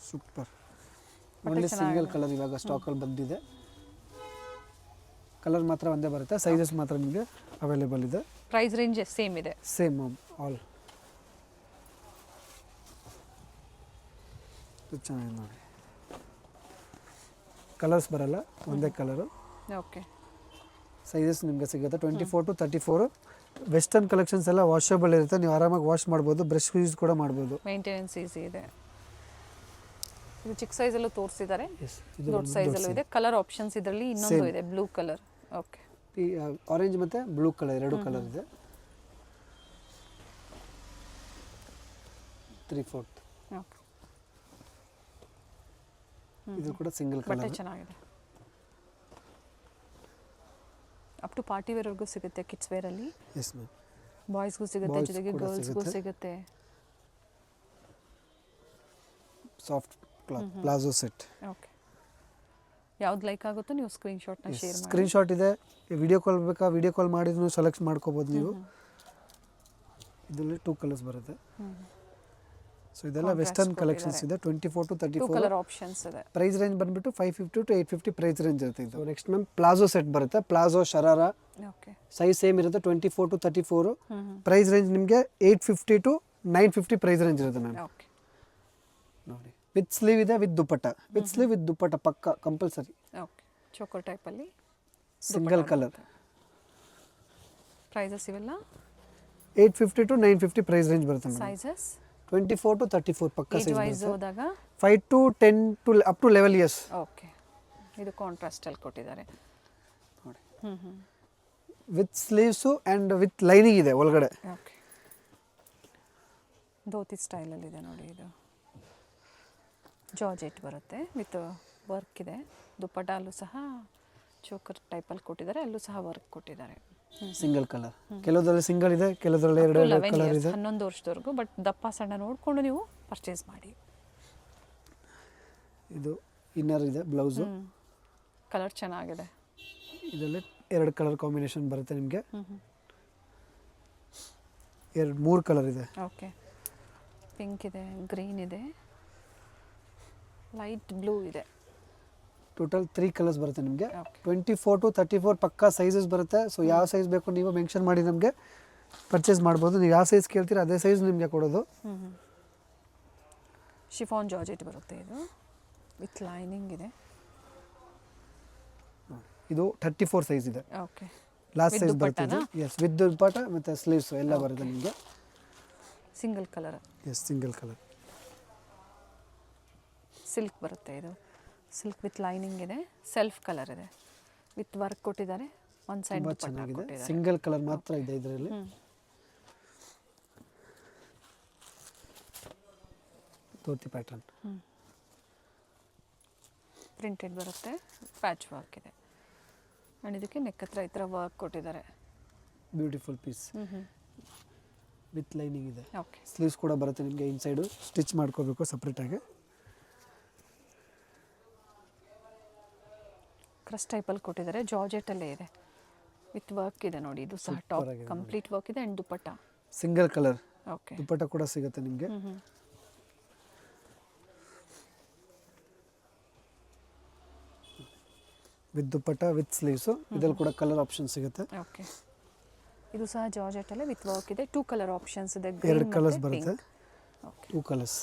ಸೂಪರ್. ಓನ್ಲಿ ಸಿಂಗಲ್ ಕಲರ್ ಇವಾಗ ಸ್ಟಾಕಲ್ಲಿ ಬಂದಿದೆ. ಕಲರ್ ಮಾತ್ರ ಒಂದೇ ಬರುತ್ತೆ. ಸೈಜಸ್ ಮಾತ್ರ ನಿಮಗೆ ಅವೈಲೇಬಲ್ ಇದೆ. ಪ್ರೈಸ್ ರೇಂಜ್ ಸೇಮ್ ಇದೆ. Same all. ಚೆನ್ನಾಗಿದೆ ನೋಡಿ. ಕಲರ್ಸ್ ಬರಲ್ಲ, ಒಂದೇ ಕಲರು. ಓಕೆ. ಸೈಜಸ್ ನಿಮಗೆ ಸಿಗುತ್ತೆ 24 to 34. ವೆಸ್ಟರ್ನ್ ಕಲೆಕ್ಷನ್ಸ್ ಎಲ್ಲ ವಾಷಬಲ್ ಇರುತ್ತೆ, ನೀವು ಆರಾಮಾಗಿ ವಾಶ್ ಮಾಡ್ಬೋದು, ಬ್ರಷ್ ಯೂಸ್ ಕೂಡ ಮಾಡ್ಬೋದು. ಮೇಂಟೆನೆನ್ಸ್ ಈಸಿ ಇದೆ. ಇದು ಚಿಕ್ಕ ಸೈಜಲ್ಲೂ ತೋರಿಸಿದ್ದಾರೆ, ಎಸ್, ದೊಡ್ಡ ಸೈಜಲ್ಲೂ ಇದೆ. ಕಲರ್ ಆಪ್ಷನ್ಸ್ ಇದರಲ್ಲಿ ಇನ್ನೊಂದು ಇದೆ, ಬ್ಲೂ ಕಲರ್. ಓಕೆ. ಆರೆಂಜ್ ಮತ್ತು ಬ್ಲೂ ಕಲರ್ ಎರಡು ಕಲರ್ ಇದೆ. 3/4. ಓಕೆ. ಇದು ಕೂಡ ಸಿಂಗಲ್ ಬಟ್ಟೆ ಕಲರ್. ಚೆನ್ನಾಗಿದೆ. ಅಪ್ ಟು ಪಾರ್ಟಿ ವೇರ್ವರೆಗೂ ಸಿಗುತ್ತೆ ಕಿಡ್ಸ್ ವೇರಲ್ಲಿ. Yes ma'am. ಬಾಯ್ಸ್ಗೂ ಸಿಗುತ್ತೆ, Boys ಜೊತೆಗೆ ಕೂಡ ಗರ್ಲ್ಸ್ಗೂ ಸಿಗುತ್ತೆ. ಸಿಗುತ್ತೆ. Soft cloth palazzo set. Okay. ಯಾವ್ದು ಲೈಕ್ ಆಗುತ್ತೋ ನೀವು ಸ್ಕ್ರೀನ್ಶಾಟ್ನ ಶೇರ್ ಮಾಡಿ. ಸ್ಕ್ರೀನ್ಶಾಟ್ ಇದೆ, ವಿಡಿಯೋ ಕಾಲ್ ಬೇಕಾ ವಿಡಿಯೋ ಕಾಲ್ ಮಾಡಿದ್ರು ಸೆಲೆಕ್ಟ್ ಮಾಡ್ಕೋಬೋದು ನೀವು. ಇದರಲ್ಲಿ 2 ಕಲರ್ಸ್ ಬರುತ್ತೆ. ಸೊ ಇದೆಲ್ಲ ವೆಸ್ಟರ್ನ್ ಕಲೆಕ್ಷನ್ಸ್ ಇದೆ. 24 to 34 ಕಲರ್ ಆಪ್ಷನ್ಸ್ ಇದೆ. ಪ್ರೈಸ್ ರೇಂಜ್ ಬಂದ್ಬಿಟ್ಟು 550 to 850 ಪ್ರೈಸ್ ರೇಂಜ್ ಇರುತ್ತೆ. ಇದು ನೆಕ್ಸ್ಟ್ ಮ್ಯಾಮ್ ಪ್ಲಾಜೋ ಸೆಟ್ ಬರುತ್ತೆ, ಪ್ಲಾಜೋ ಶರಾರ. ಓಕೆ. ಸೈಜ್ ಸೇಮ್ ಇರುತ್ತೆ 24 to 34. ಪ್ರೈಸ್ ರೇಂಜ್ ನಿಮಗೆ 850 to 950 ಪ್ರೈಸ್ ರೇಂಜ್ ಇರುತ್ತೆ ಮ್ಯಾಮ್. ಓಕೆ. ನೋಡಿ, ವಿತ್ ಸ್ಲೀವ್ ಇದೆ, with dupatta. With sleeve with dupatta ಪಕ್ಕ ಕಂಪಲ್ಸರಿ. ಓಕೆ. ಚೋಕರ್ ಟೈಪಲ್ಲಿ ಸಿಂಗಲ್ ಕಲರ್. ಪ್ರೈಸಸ್ ಇವೆಲ್ಲ 850 to 950 ಪ್ರೈಸ್ ರೇಂಜ್ ಬರುತ್ತೆ ಮ್ಯಾಮ್. ಸೈಜಸ್ 24 to 34 ಪಕ್ಕ ಏಜ್ ಸೈಜ್ ವೈಸ್ ಬರುತ್ತೆ. ಹೋದಾಗ 5 to 10 to up to 11 years. Okay. ಇದು ಕಾಂಟ್ರಾಸ್ಟ್ ಅಲ್ಲಿ ಕೊಟ್ಟಿದ್ದಾರೆ. ನೋಡಿ, ಹ್ಮ್. With sleeves and with lining ಇದೆ ಒಳಗಡೆ. ಓಕೆ. ಧೋತಿ ಸ್ಟೈಲಲ್ಲಿ ಇದೆ ನೋಡಿ. ಇದು ಜಾರ್ಜೆಟ್ ಬರುತ್ತೆ, ವಿತ್ ವರ್ಕ್ ಇದೆ. ದುಪ್ಪಟ್ಟಲ್ಲೂ ಸಹ ಚೋಕರ್ ಟೈಪಲ್ಲಿ ಕೊಟ್ಟಿದ್ದಾರೆ, ಅಲ್ಲೂ ಸಹ ವರ್ಕ್ ಕೊಟ್ಟಿದ್ದಾರೆ. Single colour. ಕೆಲವರಲ್ಲಿ ಸಿಂಗಲ್ ಇದೆ, ಕೆಲವರಲ್ಲಿ ಎರಡು 11 ಕಲರ್ years, ಇದೆ. 11 ವರ್ಷದವರೆಗೂ. ಬಟ್ ದಪ್ಪ ಸಣ್ಣ ನೋಡಿಕೊಂಡು ನೀವು ಪರ್ಚೇಸ್ ಮಾಡಿ. ಇದು ಇನ್ನರ್ ಇದೆ, ಬ್ಲೌಸು. ಕಲರ್ ಚೆನ್ನಾಗಿದೆ. ಇದರಲ್ಲಿ 2 ಕಲರ್ ಕಾಂಬಿನೇಷನ್ ಬರುತ್ತೆ ನಿಮಗೆ. 3 ಕಲರ್ ಇದೆ. ಓಕೆ. ಪಿಂಕ್ ಇದೆ, ಗ್ರೀನ್ ಇದೆ, ಲೈಟ್ ಬ್ಲೂ ಇದೆ. ಟೋಟಲ್ 3 ಕಲರ್ಸ್ ಬರುತ್ತೆ ನಿಮಗೆ. Okay. 24 to 34 ಪಕ್ಕಾ ಸೈಜಸ್ ಬರುತ್ತೆ. ಸೊ ಯಾವ ಸೈಜ್ ಬೇಕು ನೀವು ಮೆನ್ಷನ್ ಮಾಡಿ ನಮಗೆ ಪರ್ಚೇಸ್ ಮಾಡ್ಬೋದು. ನೀವು ಯಾವ ಸೈಜ್ ಕೇಳ್ತೀರಾ ಅದೇ ಸೈಜ್ ನಿಮಗೆ ಕೊಡೋದು. ಶಿಫಾನ್ ಜಾರ್ಜೆಟ್ ಬರುತ್ತೆ. ಇದು ವಿತ್ ಲೈನಿಂಗ್ ಇದೆ. ಇದು 34 ಸೈಜ್ ಇದೆ. ಓಕೆ. ಲಾಸ್ಟ್ With ಸೈಜ್ ಬರುತ್ತೆ. ದುಪ್ಪಟ್ಟನಾ? ಎಸ್, ವಿತ್ ದುಪ್ಪಟ್ಟ ಮತ್ತು ಸ್ಲೀವ್ಸ್ ಎಲ್ಲ ಬರುತ್ತೆ ನಿಮಗೆ. Single colour. Yes, single colour. Silk ಬರುತ್ತೆ. ಇದು ಸಿಲ್ಕ್ ವಿತ್ ಲೈನಿಂಗ್ ಇದೆ, ಸೆಲ್ಫ್ ಕಲರ್ ಇದೆ, ವಿತ್ ವರ್ಕ್ ಕೊಟ್ಟಿದ್ದಾರೆ. ಒಂದು ಸೈಡ್ ತುಂಬ ಚೆನ್ನಾಗಿದೆ. ಸಿಂಗಲ್ ಕಲರ್ ಮಾತ್ರ ಇದೆ ಇದರಲ್ಲಿ. ಧೋತಿ ಪ್ಯಾಟರ್ನ್. ಪ್ರಿಂಟೆಡ್ ಬರುತ್ತೆ, ಪ್ಯಾಚ್ ವರ್ಕ್ ಇದೆ. ಆ್ಯಂಡ್ ಇದಕ್ಕೆ ನೆಕ್ ಹತ್ರ ಈ ಥರ ವರ್ಕ್ ಕೊಟ್ಟಿದ್ದಾರೆ. ಬ್ಯೂಟಿಫುಲ್ ಪೀಸ್ ವಿತ್ ಲೈನಿಂಗ್ ಇದೆ. ಓಕೆ. ಸ್ಲೀವ್ಸ್ ಕೂಡ ಬರುತ್ತೆ ನಿಮಗೆ. ಇನ್ಸೈಡು ಸ್ಟಿಚ್ ಮಾಡ್ಕೋಬೇಕು ಸಪ್ರೇಟಾಗಿ. ಕ್ರಸ್ ಟೈಪಲ್ಲಿ ಕೊಟ್ಟಿದ್ದಾರೆ, ಜಾರ್ಜೆಟಲ್ಲೇ ಇದೆ, ವಿತ್ ವರ್ಕ್ ಇದೆ ನೋಡಿ. ಇದು ಸಹ ಟಾಪ್ ಕಂಪ್ಲೀಟ್ ವರ್ಕ್ ಇದೆ. And dupatta single colour. Okay. Dupatta ಕೂಡ ಸಿಗುತ್ತೆ ನಿಮಗೆ. With dupatta with sleeves. ಇದರಲ್ಲಿ ಕೂಡ ಕಲರ್ ಆಪ್ಷನ್ ಸಿಗುತ್ತೆ. ಓಕೆ. ಇದು ಸಹ ಜಾರ್ಜೆಟಲ್ಲೇ ವಿತ್ ವರ್ಕ್ ಇದೆ. 2 ಕಲರ್ ಆಪ್ಷನ್ಸ್ ಇದೆ. 2 ಕಲರ್ಸ್ ಬರುತ್ತೆ. Okay. 2 colours.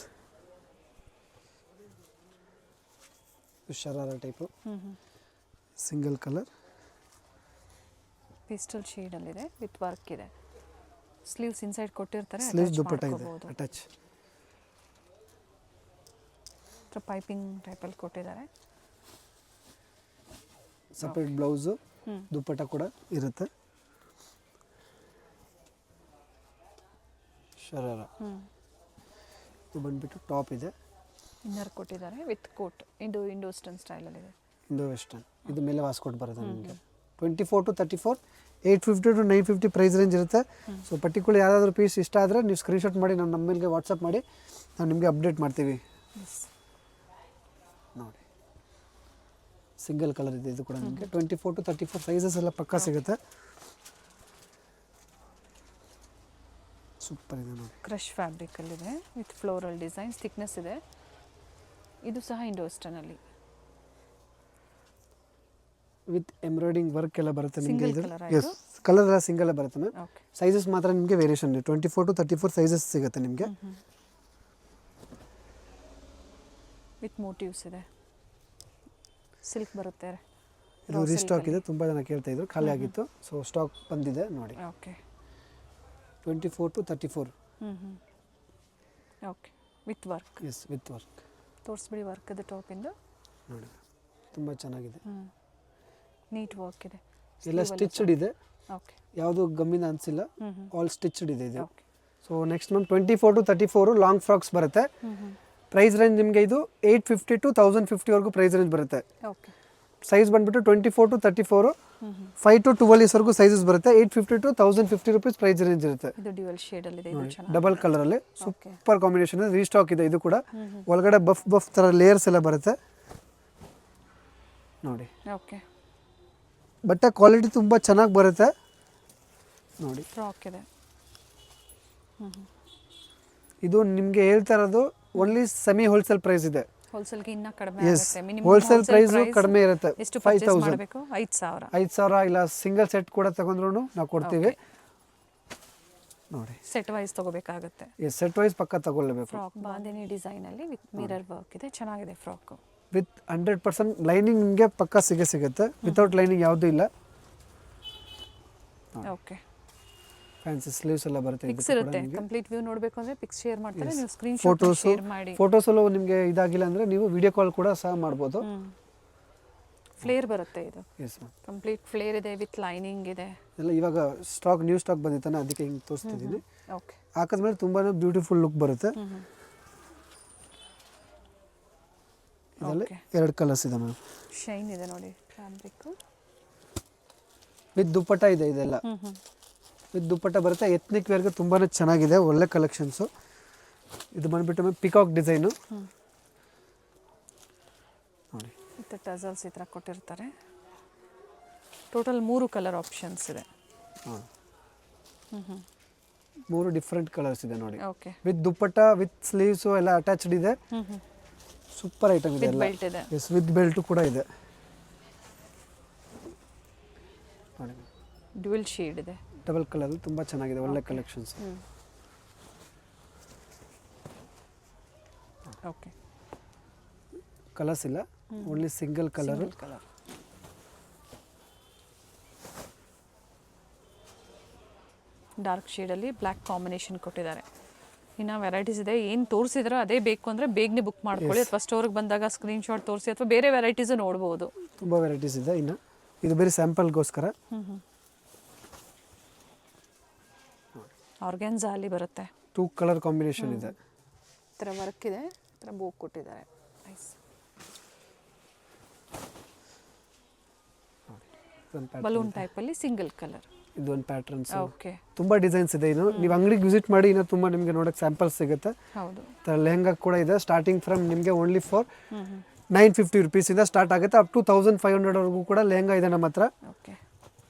Sharara type. Single colour. Pastel ಶೇಡಲ್ಲಿದೆ, ವಿತ್ ವರ್ಕ್ ಇದೆ. ಸ್ಲೀವ್ಸ್ ಇನ್ಸೈಡ್ ಕೊಟ್ಟಿರ್ತಾರೆ, ಸ್ಲೀವ್ಸ್ ದುಪ್ಪಟ್ಟ ಇದೆ ಅಟ್ಯಾಚ್. ಪೈಪಿಂಗ್ ಟೈಪಲ್ಲಿ ಕೊಟ್ಟಿದ್ದಾರೆ. ಸಪ್ರೇಟ್ ಬ್ಲೌಸು, ದುಪ್ಪಟ್ಟ ಕೂಡ ಇರುತ್ತೆ. ಶರಾರ. ಇದು ಬಂದ್ಬಿಟ್ಟು ಟಾಪ್ ಇದೆ. ಇನ್ನರ್ ಕೊಟ್ಟಿದ್ದಾರೆ ವಿತ್ ಕೋಟ್. ಇಂಡೋ ವೆಸ್ಟರ್ನ್ ಸ್ಟೈಲಲ್ಲಿದೆ. Indo western. ಇದು ಮೇಲೆ ವಾಸ್ಕೋಟ್ ಬರುತ್ತೆ ನಿಮಗೆ. 24 to 34, 850 to 950 ಪ್ರೈಸ್ ರೇಂಜ್ ಇರುತ್ತೆ. ಸೊ ಪರ್ಟಿಕ್ಯುಲರ್ ಯಾರಾದರೂ ಪೀಸ್ ಇಷ್ಟ ಆದರೆ ನೀವು ಸ್ಕ್ರೀನ್ಶಾಟ್ ಮಾಡಿ ನಮ್ಮ ಮೇಲ್ಗೆ ವಾಟ್ಸಪ್ ಮಾಡಿ, ನಾವು ನಿಮಗೆ ಅಪ್ಡೇಟ್ ಮಾಡ್ತೀವಿ. ನೋಡಿ, ಸಿಂಗಲ್ ಕಲರ್ ಇದೆ. ಇದು ಕೂಡ ನಿಮಗೆ 24 to 34 ಸೈಜಸ್ ಎಲ್ಲ ಪಕ್ಕಾ ಸಿಗುತ್ತೆ. ಸೂಪರ್ ಇದೆ ನೋಡಿ. ಕ್ರಶ್ ಫ್ಯಾಬ್ರಿಕಲ್ಲಿದೆ, ವಿತ್ ಫ್ಲೋರಲ್ ಡಿಸೈನ್ಸ್, ಥಿಕ್ನೆಸ್ ಇದೆ. ಇದು ಸಹ ಇಂಡೋ ವೆಸ್ಟರ್ನಲ್ಲಿ ವಿತ್ ಎಂಬ್ರಾಯ್ಡಿಂಗ್ ವರ್ಕ್ ಎಲ್ಲ ಬರುತ್ತೆ ನಿಮಗೆ. Single ಇದು colour ಎಸ್, ಕಲರ್ ಎಲ್ಲ ಸಿಂಗಲ್ ಬರುತ್ತೆ ಮ್ಯಾಮ್. ಓಕೆ. ಸೈಜಸ್ ಮಾತ್ರ ನಿಮಗೆ ವೇರಿಯೇಷನ್ ಇದೆ. 24 to 34 ಸೈಜಸ್ ಸಿಗುತ್ತೆ ನಿಮಗೆ. ವಿತ್ ಮೋಟಿವ್ಸ್ ಇದೆ. ಸಿಲ್ಕ್ ಬರುತ್ತೆ. ಇದು ರೀಸ್ಟಾಕ್ ಇದೆ, ತುಂಬ ಜನ ಕೇಳ್ತಾ ಇದ್ರು, ಖಾಲಿ ಆಗಿತ್ತು. ಸೊ ಸ್ಟಾಕ್ ಬಂದಿದೆ ನೋಡಿ. Okay 24 to 34. Okay with work. Yes with work. ತೋರಿಸ್ಬಿಡಿ ವರ್ಕದ ಟಾಪಿಂದ ನೋಡಿ, ತುಂಬ ಚೆನ್ನಾಗಿದೆ. ನೀಟ್ ವರ್ಕ್ ಇದೆ, ಎಲ್ಲ ಸ್ಟಿಚ್ಡ್ ಇದೆ, ಓಕೆ ಯಾವುದು ಗಮ್ಮಿನ ಅನಿಸಿಲ್ಲ, ಆಲ್ ಸ್ಟಿಚ್ಡ್ ಇದೆ ಇದು. Okay so next ma'am 24 to 34 long frocks ಬರುತ್ತೆ. ಪ್ರೈಸ್ ರೇಂಜ್ ನಿಮಗೆ ಇದು 850 to 1050 ವರೆಗೂ ಪ್ರೈಸ್ ರೇಂಜ್ ಬರುತ್ತೆ. ಓಕೆ ಸೈಜ್ ಬಂದ್ಬಿಟ್ಟು 24 to 34, 5 to 12 ಇಯರ್ಸ್ವರೆಗೂ ಸೈಜಸ್ ಬರುತ್ತೆ. 850 to 1050 ರುಪೀಸ್ ಪ್ರೈಸ್ ರೇಂಜ್ ಇರುತ್ತೆ. ಇದು ಡ್ಯುಯಲ್ ಶೇಡಲ್ಲಿ ಇದೆ, ಇದು ಚೆನ್ನಾಗಿ ಡಬಲ್ ಕಲರಲ್ಲಿ ಸೂಪರ್ ಕಾಂಬಿನೇಷನ್. ರೀಸ್ಟಾಕ್ ಇದೆ ಇದು ಕೂಡ. ಒಳಗಡೆ ಬಫ್ ಥರ ಲೇಯರ್ಸ್ ಎಲ್ಲ ಬರುತ್ತೆ ನೋಡಿ. ಓಕೆ ಬಟ್ಟೆ ಕ್ವಾಲಿಟಿ ತುಂಬ ಚೆನ್ನಾಗಿ ಬರುತ್ತೆ ನೋಡಿ. ಫ್ರಾಕ್ ಇದೆ. ಇದು ನಿಮಗೆ ಹೇಳ್ತಾ ಇರೋದು ಓನ್ಲಿ ಸೆಮಿ ಹೋಲ್ಸೇಲ್ ಪ್ರೈಸ್ ಇದೆ. ಹೋಲ್ಸೇಲ್ಗೆ ಇನ್ನೂ ಕಡಿಮೆ ಎಸ್, ಆಗುತ್ತೆ. ಮಿನಿಮಮ್ ಹೋಲ್ಸೇಲ್ ಪ್ರೈಸ್ ಕಡಿಮೆ ಇರುತ್ತೆ. ಎಷ್ಟು ಪರ್ಚೇಸ್ ಮಾಡಬೇಕು? 5000 ಇಲ್ಲ ಸಿಂಗಲ್ ಸೆಟ್ ಕೂಡ ತಗೊಂಡ್ರು ನಾವು ಕೊಡ್ತೀವಿ ನೋಡಿ. ಸೆಟ್ ವೈಸ್ ತಗೋಬೇಕಾಗುತ್ತೆ. ಎಸ್, ಸೆಟ್ ವೈಸ್ ಪಕ್ಕ ತಗೊಳ್ಳಬೇಕು. ಫ್ರಾಕ್ ಬಾಂದಿನಿ ಡಿಸೈನ್ ಅಲ್ಲಿ ವಿತ್ ಮಿರರ್ ವರ್ಕ್ ಇದೆ, ಚೆನ್ನಾಗಿದೆ ಫ್ರಾಕ್. ವಿತ್ 100% ಲೈನಿಂಗ್ ನಿಮಗೆ ಪಕ್ಕ ಸಿಗುತ್ತೆ. ವಿತೌಟ್ ಲೈನಿಂಗ್ ಯಾವುದೂ ಇಲ್ಲ. ಓಕೆ ಫ್ಯಾನ್ಸಿ ಸ್ಲೀವ್ಸ್ ಎಲ್ಲ ಬರುತ್ತೆ. ಪಿಕ್ಸ್ ಇರುತ್ತೆ. ಕಂಪ್ಲೀಟ್ ವ್ಯೂ ನೋಡಬೇಕು ಅಂದ್ರೆ ಪಿಕ್ಸ್ ಶೇರ್ ಮಾಡ್ತಾರೆ, ನೀವು ಸ್ಕ್ರೀನ್ ಶಾಟ್ ಫೋಟೋಸ್ ಶೇರ್ ಮಾಡಿ. ಫೋಟೋಸಲ್ಲೂ ನಿಮಗೆ ಇದಾಗಿಲ್ಲ ಅಂದರೆ ನೀವು ವಿಡಿಯೋ ಕಾಲ್ ಕೂಡ ಸಹ ಮಾಡ್ಬೋದು. ಫ್ಲೇರ್ ಬರುತ್ತೆ ಇದು. ಎಸ್ ಮ್ಯಾಮ್, ಕಂಪ್ಲೀಟ್ ಫ್ಲೇರ್ ಇದೆ, ವಿತ್ ಲೈನಿಂಗ್ ಇದೆ. ಎಲ್ಲ ಇವಾಗ ಸ್ಟಾಕ್ ನ್ಯೂ ಸ್ಟಾಕ್ ಬಂದಿತ್ತಾನೆ, ಅದಕ್ಕೆ ಹಿಂಗೆ ತೋರಿಸ್ತಿದ್ದೀನಿ. ಓಕೆ ಹಾಕಿದ್ಮೇಲೆ ತುಂಬಾ ಬ್ಯೂಟಿಫುಲ್ ಲುಕ್ ಬರುತ್ತೆ. ಇದರಲ್ಲಿ 2 ಕಲರ್ಸ್ ಇದೆ ಮ್ಯಾಮ್. ಶೈನ್ ಇದೆ ನೋಡಿ ಫ್ಯಾಬ್ರಿಕ್. ವಿತ್ ದುಪ್ಪಟ್ಟ ಇದೆ ಇದೆಲ್ಲ. ವಿತ್ ದುಪ್ಪಟ್ಟ ಬರುತ್ತೆ. ಎತ್ನಿಕ್ ವೇರ್ಗೆ ತುಂಬಾ ಚೆನ್ನಾಗಿದೆ, ಒಳ್ಳೆ ಕಲೆಕ್ಷನ್ಸು. ಇದು ಬಂದುಬಿಟ್ಟು ಮ್ಯಾಮ್ ಪಿಕಾಕ್ ಡಿಸೈನು ನೋಡಿ. ವಿತ್ ಟಸಲ್ಸ್ ಈ ಥರ ಕೊಟ್ಟಿರ್ತಾರೆ. ಟೋಟಲ್ 3 ಕಲರ್ ಆಪ್ಷನ್ಸ್ ಇದೆ. ಹಾಂ, 3 ಡಿಫ್ರೆಂಟ್ ಕಲರ್ಸ್ ಇದೆ ನೋಡಿ. Okay with dupatta with sleeves ಎಲ್ಲ ಅಟ್ಯಾಚ್ಡ್ ಇದೆ. ಸೂಪರ್ ಐಟಮ್ ಇದೆ ಎಲ್ಲ. ಬೆಲ್ಟ್ ಇದೆ. ಎಸ್, ವಿತ್ ಬೆಲ್ಟು ಕೂಡ ಇದೆ ನೋಡಿ. ಡ್ಯುಯಲ್ ಶೇಡ್ ಇದೆ, ಡಬಲ್ ಕಲರ್ ತುಂಬ ಚೆನ್ನಾಗಿದೆ, ಒಳ್ಳೆ ಕಲೆಕ್ಷನ್ಸ್. ಓಕೆ ಕಲರ್ಸ್ ಇಲ್ಲ, only single colour. Colour dark ಶೇಡಲ್ಲಿ ಬ್ಲ್ಯಾಕ್ ಕಾಂಬಿನೇಷನ್ ಕೊಟ್ಟಿದ್ದಾರೆ. ಇನ್ನು ವೆರೈಟೀಸ್ ಇದೆ. ಏನು ತೋರಿಸಿದ್ರೋ ಅದೇ ಬೇಕು ಅಂದರೆ ಬೇಗನೆ ಬುಕ್ ಮಾಡ್ಕೊಳ್ಳಿ, ಅಥವಾ ಸ್ಟೋರ್ಗೆ ಬಂದಾಗ ಸ್ಕ್ರೀನ್ ಶಾಟ್ ತೋರಿಸಿ, ಅಥವಾ ಬೇರೆ ವೆರೈಟೀಸು ನೋಡ್ಬೋದು. ತುಂಬ ವೆರೈಟೀಸ್ ಇದೆ. ಇನ್ನು ಇದು ಬರೀ ಸ್ಯಾಂಪಲ್ಗೋಸ್ಕರ. ಆರ್ಗ್ಯಾನ್ಸಾ ಅಲ್ಲಿ ಬರುತ್ತೆ. 2 ಕಲರ್ ಕಾಂಬಿನೇಷನ್ ಇದೆ. ಈ ಥರ ವರ್ಕ್ ಇದೆ, ಈ ಥರ ಬೋಕ್ ಕೊಟ್ಟಿದ್ದಾರೆ. ನೈಸ್. ಬಲೂನ್ ಟೈಪಲ್ಲಿ ಸಿಂಗಲ್ ಕಲರ್. ಇದೊಂದು ಪ್ಯಾಟರ್ನ್ಸ್. ಓಕೆ ತುಂಬ ಡಿಸೈನ್ಸ್ ಇದೆ. ಇನ್ನು ನೀವು ಅಂಗಡಿಗೆ ವಿಸಿಟ್ ಮಾಡಿ ಇನ್ನೂ ತುಂಬ ನಿಮಗೆ ನೋಡೋಕ್ಕೆ ಸ್ಯಾಂಪಲ್ಸ್ ಸಿಗುತ್ತೆ. ಹೌದು. ಲೆಹಂಗಾ ಕೂಡ ಇದೆ. ಸ್ಟಾರ್ಟಿಂಗ್ ಫ್ರಮ್ ನಿಮಗೆ ಓನ್ಲಿ ಫಾರ್ 950 ರುಪೀಸಿಂದ ಸ್ಟಾರ್ಟ್ ಆಗುತ್ತೆ. ಅಪ್ ಟು 1500ವರೆಗೂ ಕೂಡ ಲೆಹಂಗಾ ಇದೆ ನಮ್ಮ ಹತ್ರ. ಓಕೆ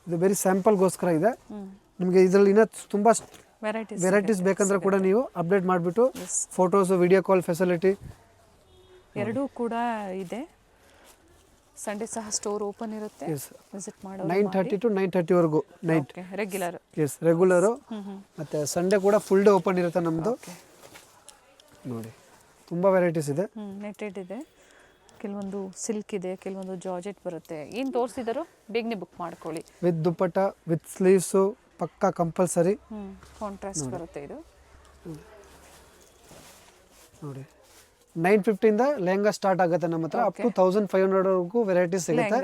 ಇದು ಬರೀ ಸ್ಯಾಂಪಲ್ಗೋಸ್ಕರ ಇದೆ. ನಿಮಗೆ ಇದರಲ್ಲಿ ಇನ್ನೂ ತುಂಬ ವೆರೈಟೀಸ್ ಬೇಕಂದ್ರೆ ಕೂಡ ನೀವು ಅಪ್ಡೇಟ್ ಮಾಡಿಬಿಟ್ಟು ಫೋಟೋಸು, ವಿಡಿಯೋ ಕಾಲ್ ಫೆಸಿಲಿಟಿ ಎರಡೂ ಕೂಡ ಇದೆ. ಸಂಡೇ ಸಹ ಸ್ಟೋರ್ ಓಪನ್ ಇರುತ್ತೆ, ವಿಸಿಟ್ ಮಾಡೋದು. 9:30 to 9:30 ವರೆಗೂ ನೈಟ್. ರೆಗ್ಯುಲರ್. Yes, regular. ಮತ್ತು ಸಂಡೇ ಕೂಡ ಫುಲ್ ಡೇ ಓಪನ್ ಇರುತ್ತೆ ನಮ್ಮದು ನೋಡಿ. ತುಂಬ ವೆರೈಟೀಸ್ ಇದೆ. ನೆಟೆಡ್ ಇದೆ, ಕೆಲವೊಂದು ಸಿಲ್ಕ್ ಇದೆ, ಕೆಲವೊಂದು ಜಾರ್ಜೆಟ್ ಬರುತ್ತೆ. ಏನು ತೋರಿಸಿದಾರೋ ಬೇಗನೆ ಬುಕ್ ಮಾಡ್ಕೊಳ್ಳಿ. ವಿತ್ ದುಪ್ಪಟ್ಟ ವಿತ್ ಸ್ಲೀವ್ಸು ಪಕ್ಕಾ ಕಂಪಲ್ಸರಿ. ಕಾಂಟ್ರಾಸ್ಟ್ ಬರುತ್ತೆ ಇದು ನೋಡಿ. 950ಇಂದ ಲೆಹಂಗಾ ಸ್ಟಾರ್ಟ್ ಆಗುತ್ತೆ ನಮ್ಮ ಹತ್ರ. ಅಪ್ ಟು 1500ವರೆಗೂ ವೆರೈಟೀಸ್ ಸಿಗುತ್ತೆ.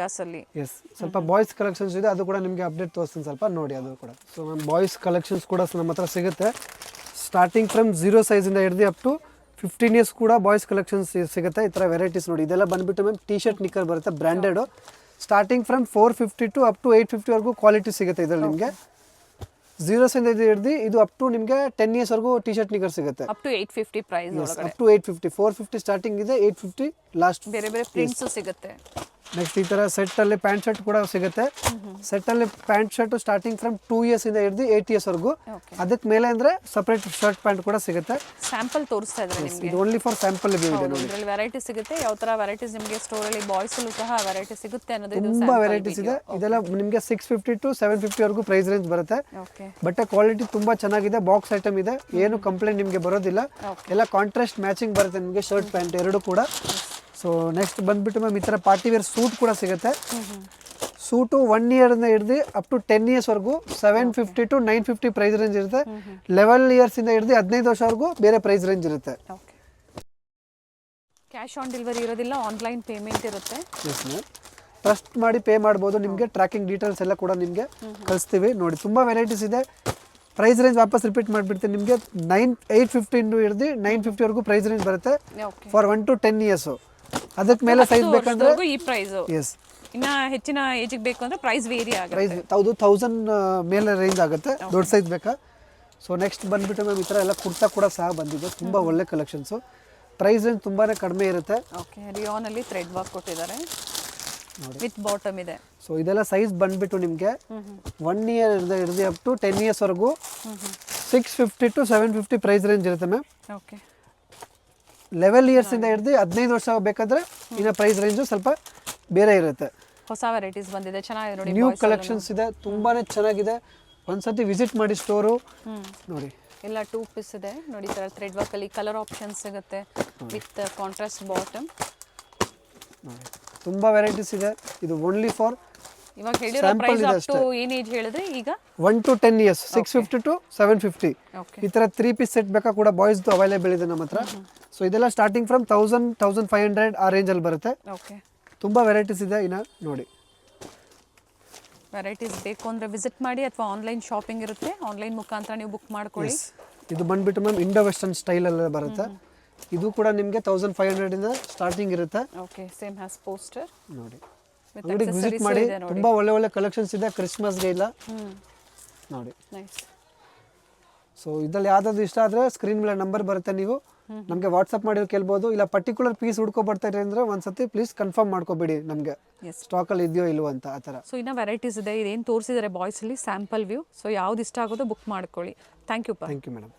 ಎಸ್, ಸ್ವಲ್ಪ ಬಾಯ್ಸ್ ಕಲೆಕ್ಷನ್ಸ್ ಇದೆ, ಅದು ಕೂಡ ನಿಮಗೆ ಅಪ್ಡೇಟ್ ತೋರಿಸ್ತೀನಿ ಸ್ವಲ್ಪ ನೋಡಿ ಅದು ಕೂಡ. ಸೊ ನಮ್ಮ ಬಾಯ್ಸ್ ಕಲೆಕ್ಷನ್ಸ್ ಕೂಡ ನಮ್ಮ ಹತ್ರ ಸಿಗುತ್ತೆ. ಸ್ಟಾರ್ಟಿಂಗ್ ಫ್ರಮ್ 0 ಸೈಜಿಂದ ಹಿಡಿದು ಅಪ್ ಟು 15 ಇಯರ್ಸ್ ಕೂಡ ಬಾಯ್ಸ್ ಕಲೆಕ್ಷನ್ಸ್ ಸಿಗುತ್ತೆ. ಈ ಥರ ವೆರೈಟೀಸ್ ನೋಡಿ. ಇದೆಲ್ಲ ಬಂದುಬಿಟ್ಟು ಮ್ಯಾಮ್ ಟಿ ಶರ್ಟ್ ನಿಕ್ಕರ್ ಬರುತ್ತೆ, branded. Starting from 450 to up to 850ವರೆಗೂ ಕ್ವಾಲಿಟಿ ಸಿಗುತ್ತೆ ಇದರಲ್ಲಿ ನಿಮಗೆ. 0 ಸೈಂದ ಹಿಡಿದು ಇದು ಅಪ್ ಟು ನಿಮಗೆ 10 ಇಯರ್ಸ್ವರೆಗೂ ಟಿ ಶರ್ಟ್ ನಿಕ್ಕರ್ ಸಿಗುತ್ತೆ. ಅಪ್ ಟು 850 ಪ್ರೈಸ್ ಒಳಗಡೆ. ಅಪ್ ಟು 850, 450 ಸ್ಟಾರ್ಟಿಂಗ್ ಇದೆ, 850 ಲಾಸ್ಟ್. ಬೇರೆ ಬೇರೆ ಪ್ರಿಂಟ್ಸ್ ಸಿಗುತ್ತೆ. ನೆಕ್ಸ್ಟ್ ಈ ಥರ ಸೆಟ್ಟಲ್ಲಿ ಪ್ಯಾಂಟ್ ಶರ್ಟ್ ಕೂಡ ಸಿಗುತ್ತೆ. ಸೆಟ್ಟಲ್ಲಿ ಪ್ಯಾಂಟ್ ಶರ್ಟ್ ಸ್ಟಾರ್ಟಿಂಗ್ ಫ್ರಮ್ 2 ಇಯರ್ಸಿಂದ ಹಿಡಿದು 8 ಇಯರ್ಸ್ವರೆಗೂ. ಅದಕ್ಕೆ ಮೇಲೆ ಅಂದರೆ ಸಪ್ರೇಟ್ ಶರ್ಟ್ ಪ್ಯಾಂಟ್ ಕೂಡ ಸಿಗುತ್ತೆ. ಸ್ಯಾಂಪಲ್ ತೋರಿಸ್ತಾ ಇದ್ದಾರೆ ನಿಮಗೆ. ಇದು ಓನ್ಲಿ ಫಾರ್ ಸ್ಯಾಂಪಲ್ ಇದೆ ನೋಡಿ. ಇದರಲ್ಲಿ ವೆರೈಟೀಸ್ ಸಿಗುತ್ತೆ. ಯಾವ ಥರ ವೆರೈಟೀಸ್ ನಿಮಗೆ ಸ್ಟೋರಲ್ಲಿ ಬಾಯ್ಸಲ್ಲೂ ಸಹ ವೆರೈಟಿ ಸಿಗುತ್ತೆ ಅನ್ನೋದು ಇದು. ತುಂಬ ವೆರೈಟೀಸ್ ಇದೆ. ಇದೆಲ್ಲ ನಿಮಗೆ 650 to 750ವರೆಗೂ ಪ್ರೈಸ್ ರೇಂಜ್ ಬರುತ್ತೆ. ಓಕೆ. ಬಟ್ಟೆ ಕ್ವಾಲಿಟಿ ತುಂಬ ಚೆನ್ನಾಗಿದೆ. ಬಾಕ್ಸ್ ಐಟಮ್ ಇದೆ, ಏನು ಕಂಪ್ಲೇಂಟ್ ನಿಮಗೆ ಬರೋದಿಲ್ಲ. ಎಲ್ಲ ಕಾಂಟ್ರಾಸ್ಟ್ ಮ್ಯಾಚಿಂಗ್ ಬರುತ್ತೆ ನಿಮಗೆ, ಶರ್ಟ್ ಪ್ಯಾಂಟ್ ಎರಡು ಕೂಡ. ಸೊ ನೆಕ್ಸ್ಟ್ ಬಂದ್ಬಿಟ್ಟು ಮ್ಯಾಮ್ ಈ ಥರ ಪಾರ್ಟಿ ವೇರ್ ಸೂಟ್ ಕೂಡ ಸಿಗುತ್ತೆ. ಸೂಟು 1 ಇಯರಿಂದ ಹಿಡಿದು ಅಪ್ ಟು 10 ಇಯರ್ಸ್ವರೆಗೂ 750 to 950 ಪ್ರೈಸ್ ರೇಂಜ್ ಇರುತ್ತೆ. 11 ಇಯರ್ಸಿಂದ ಹಿಡಿದು 15 ವರ್ಷವರೆಗೂ ಬೇರೆ ಪ್ರೈಸ್ ರೇಂಜ್ ಇರುತ್ತೆ. ಓಕೆ, ಕ್ಯಾಶ್ ಆನ್ ಡೆಲಿವರಿ ಇರೋದಿಲ್ಲ, ಆನ್ಲೈನ್ ಪೇಮೆಂಟ್ ಇರುತ್ತೆ. ಎಸ್ ಮ್ಯಾಮ್, ಟ್ರಸ್ಟ್ ಮಾಡಿ ಪೇ ಮಾಡ್ಬೋದು. ನಿಮಗೆ ಟ್ರ್ಯಾಕಿಂಗ್ ಡೀಟೇಲ್ಸ್ ಎಲ್ಲ ಕೂಡ ನಿಮಗೆ ಕಳಿಸ್ತೀವಿ. ನೋಡಿ ತುಂಬ ವೆರೈಟೀಸ್ ಇದೆ. ಪ್ರೈಸ್ ರೇಂಜ್ ವಾಪಸ್ ರಿಪೀಟ್ ಮಾಡಿಬಿಡ್ತೀನಿ ನಿಮಗೆ. 850 ಹಿಡಿದು 950ವರೆಗೂ ಪ್ರೈಸ್ ರೇಂಜ್ ಬರುತ್ತೆ ಓಕೆ, ಫಾರ್ 1 to 10 ಇಯರ್ಸು. ಅದಕ್ಕೆ ಮೇಲೆ ಸೈಜ್ ಬೇಕಂದ್ರೆ ಈ ಪ್ರೈಸ್. ಎಸ್, ಇನ್ನ ಹೆಚ್ಚಿನ ಏಜಿಗೆ ಬೇಕು ಅಂದ್ರೆ ಪ್ರೈಸ್ ವೇರಿ ಆಗುತ್ತೆ. ಪ್ರೈಸ್ 1000 ಮೇಲೆ ರೇಂಜ್ ಆಗುತ್ತೆ. ದೊಡ್ಡ ಸೈಜ್ ಬೇಕಾ? ಸೊ ನೆಕ್ಸ್ಟ್ ಬಂದ್ಬಿಟ್ಟು ಮ್ಯಾಮ್ ಈ ಥರ ಎಲ್ಲ ಕುರ್ತಾ ಕೂಡ ಸಹ ಬಂದಿದೆ. ತುಂಬ ಒಳ್ಳೆ ಕಲೆಕ್ಷನ್ಸು. ಪ್ರೈಸ್ ರೇಂಜ್ ತುಂಬಾ ಕಡಿಮೆ ಇರುತ್ತೆ. ಓಕೆ, ರಿಯಾನ್ ಅಲ್ಲಿ ಥ್ರೆಡ್ ವರ್ಕ್ ಕೊಟ್ಟಿದ್ದಾರೆ, ವಿತ್ ಬಾಟಮ್ ಇದೆ. ಸೊ ಇದೆಲ್ಲ ಸೈಜ್ ಬಂದ್ಬಿಟ್ಟು ನಿಮಗೆ 1 ಇಯರ್ ಹಿಡಿದು ಅಪ್ ಟು 10 ಇಯರ್ಸ್ವರೆಗೂ 650 to 750 ಪ್ರೈಸ್ ರೇಂಜ್ ಇರುತ್ತೆ ಮ್ಯಾಮ್. ಓಕೆ, 11 ಇಯರ್ಸಿಂದ ಹಿಡಿದು 15 ವರ್ಷ ಬೇಕಾದ್ರೆ ಇನ್ನು ಪ್ರೈಸ್ ರೇಂಜು ಸ್ವಲ್ಪ ಬೇರೆ ಇರುತ್ತೆ. ಹೊಸ ವೆರೈಟೀಸ್ ಬಂದಿದೆ, ಚೆನ್ನಾಗಿದೆ ನೋಡಿ. ನ್ಯೂ ಕಲೆಕ್ಷನ್ಸ್ ಇದೆ, ತುಂಬಾನೇ ಚೆನ್ನಾಗಿದೆ. ಒಂದ್ಸತಿ ವಿಸಿಟ್ ಮಾಡಿ ಸ್ಟೋರು ನೋಡಿ. ಎಲ್ಲ 2 ಪೀಸ್ ಇದೆ ನೋಡಿ. ಈ ಥರ ಥ್ರೆಡ್ ವರ್ಕ್ ಅಲ್ಲಿ ಕಲರ್ ಆಪ್ಷನ್ಸ್ ಸಿಗುತ್ತೆ ವಿತ್ ಕಾಂಟ್ರಾಸ್ಟ್ ಬಾಟಮ್. ತುಂಬಾ ವೆರೈಟೀಸ್ ಇದೆ. ಇದು ಓನ್ಲಿ ಫಾರ್ ಇವಾಗ ಹೇಳಿರೋ ಪ್ರೈಸ್ ಅಪ್ ಟು ಏನ್ ಏಜ್ ಹೇಳಿದ್ರೆ ಈಗ 1 to 10 ಇಯರ್ಸ್ 650 to 750. ಓಕೆ, ಈ ತರ 3 ಪೀಸ್ ಸೆಟ್ ಬೇಕಾ ಕೂಡ ಬಾಯ್ಸ್ದು ಅವೈಲೇಬಲ್ ಇದೆ ನಮ್ಮ ಹತ್ರ. ಸೊ ಇದೆಲ್ಲ ಸ್ಟಾರ್ಟಿಂಗ್ ಫ್ರಮ್ 1000 1500 ಆ ರೇಂಜ್ ಅಲ್ಲಿ ಬರುತ್ತೆ. ಓಕೆ, ತುಂಬಾ ವೆರೈಟೀಸ್ ಇದೆ. ಇನ್ನ ನೋಡಿ, ವೆರೈಟೀಸ್ ಬೇಕು ಅಂದರೆ ವಿಸಿಟ್ ಮಾಡಿ ಅಥವಾ ಆನ್ಲೈನ್ ಶಾಪಿಂಗ್ ಇರುತ್ತೆ, ಆನ್ಲೈನ್ ಮುಖಾಂತರ ನೀವು ಬುಕ್ ಮಾಡ್ಕೊಳ್ಳಿ. ಇದು ಬಂದ್ಬಿಟ್ಟು ಮ್ಯಾಮ್ ಇಂಡೋ ವೆಸ್ಟರ್ನ್ ಸ್ಟೈಲ್ ಅಲ್ಲಿ ಬರುತ್ತೆ. ಇದು ಕೂಡ ನಿಮಗೆ 1500 ಇಂದ ಸ್ಟಾರ್ಟಿಂಗ್ ಇರುತ್ತೆ. ಓಕೆ, ಸೇಮ್ ಹ್ಯಾಸ್ ಪೋಸ್ಟರ್ ನೋಡಿ, ಅಂಗಡಿಗೆ ವಿಸಿಟ್ ಮಾಡಿ. ತುಂಬಾ ಒಳ್ಳೆ ಒಳ್ಳೆ ಕಲೆಕ್ಷನ್ಸ್ ಇದೆ ಕ್ರಿಸ್ಮಸ್ಗೆ ಇಲ್ಲ ನೋಡಿ. ನೈಸ್. ಸೊ ಇದ್ರಲ್ಲಿ ಯಾವ್ದಾದ್ರು ಇಷ್ಟ ಆದರೆ ಸ್ಕ್ರೀನ್ ಮೇಲೆ ನಂಬರ್ ಬರುತ್ತೆ, ನೀವು ನಮಗೆ ವಾಟ್ಸಪ್ ಮಾಡಿ ಕೇಳ್ಬೋದು. ಇಲ್ಲ ಪರ್ಟಿಕ್ಯುಲರ್ ಪೀಸ್ ಹುಡ್ಕೊ ಬರ್ತಾರೆ ಅಂದರೆ ಒಂದ್ಸತಿ ಪ್ಲೀಸ್ ಕನ್ಫರ್ಮ್ ಮಾಡ್ಕೋಬೇಡಿ ನಮಗೆ ಸ್ಟಾಕಲ್ಲಿ ಇದೆಯೋ ಇಲ್ವೋ ಅಂತ ಆ ಥರ. ಸೊ ಇನ್ನು ವೆರೈಟೀಸ್ ಇದೆ, ಇದೇನು ತೋರಿಸಿದ್ದಾರೆ ಬಾಯ್ಸಲ್ಲಿ ಸ್ಯಾಂಪಲ್ ವ್ಯೂ. ಸೊ ಯಾವ್ದು ಇಷ್ಟ ಆಗೋದು ಬುಕ್ ಮಾಡ್ಕೊಳ್ಳಿ. Thank you. Thank you madam.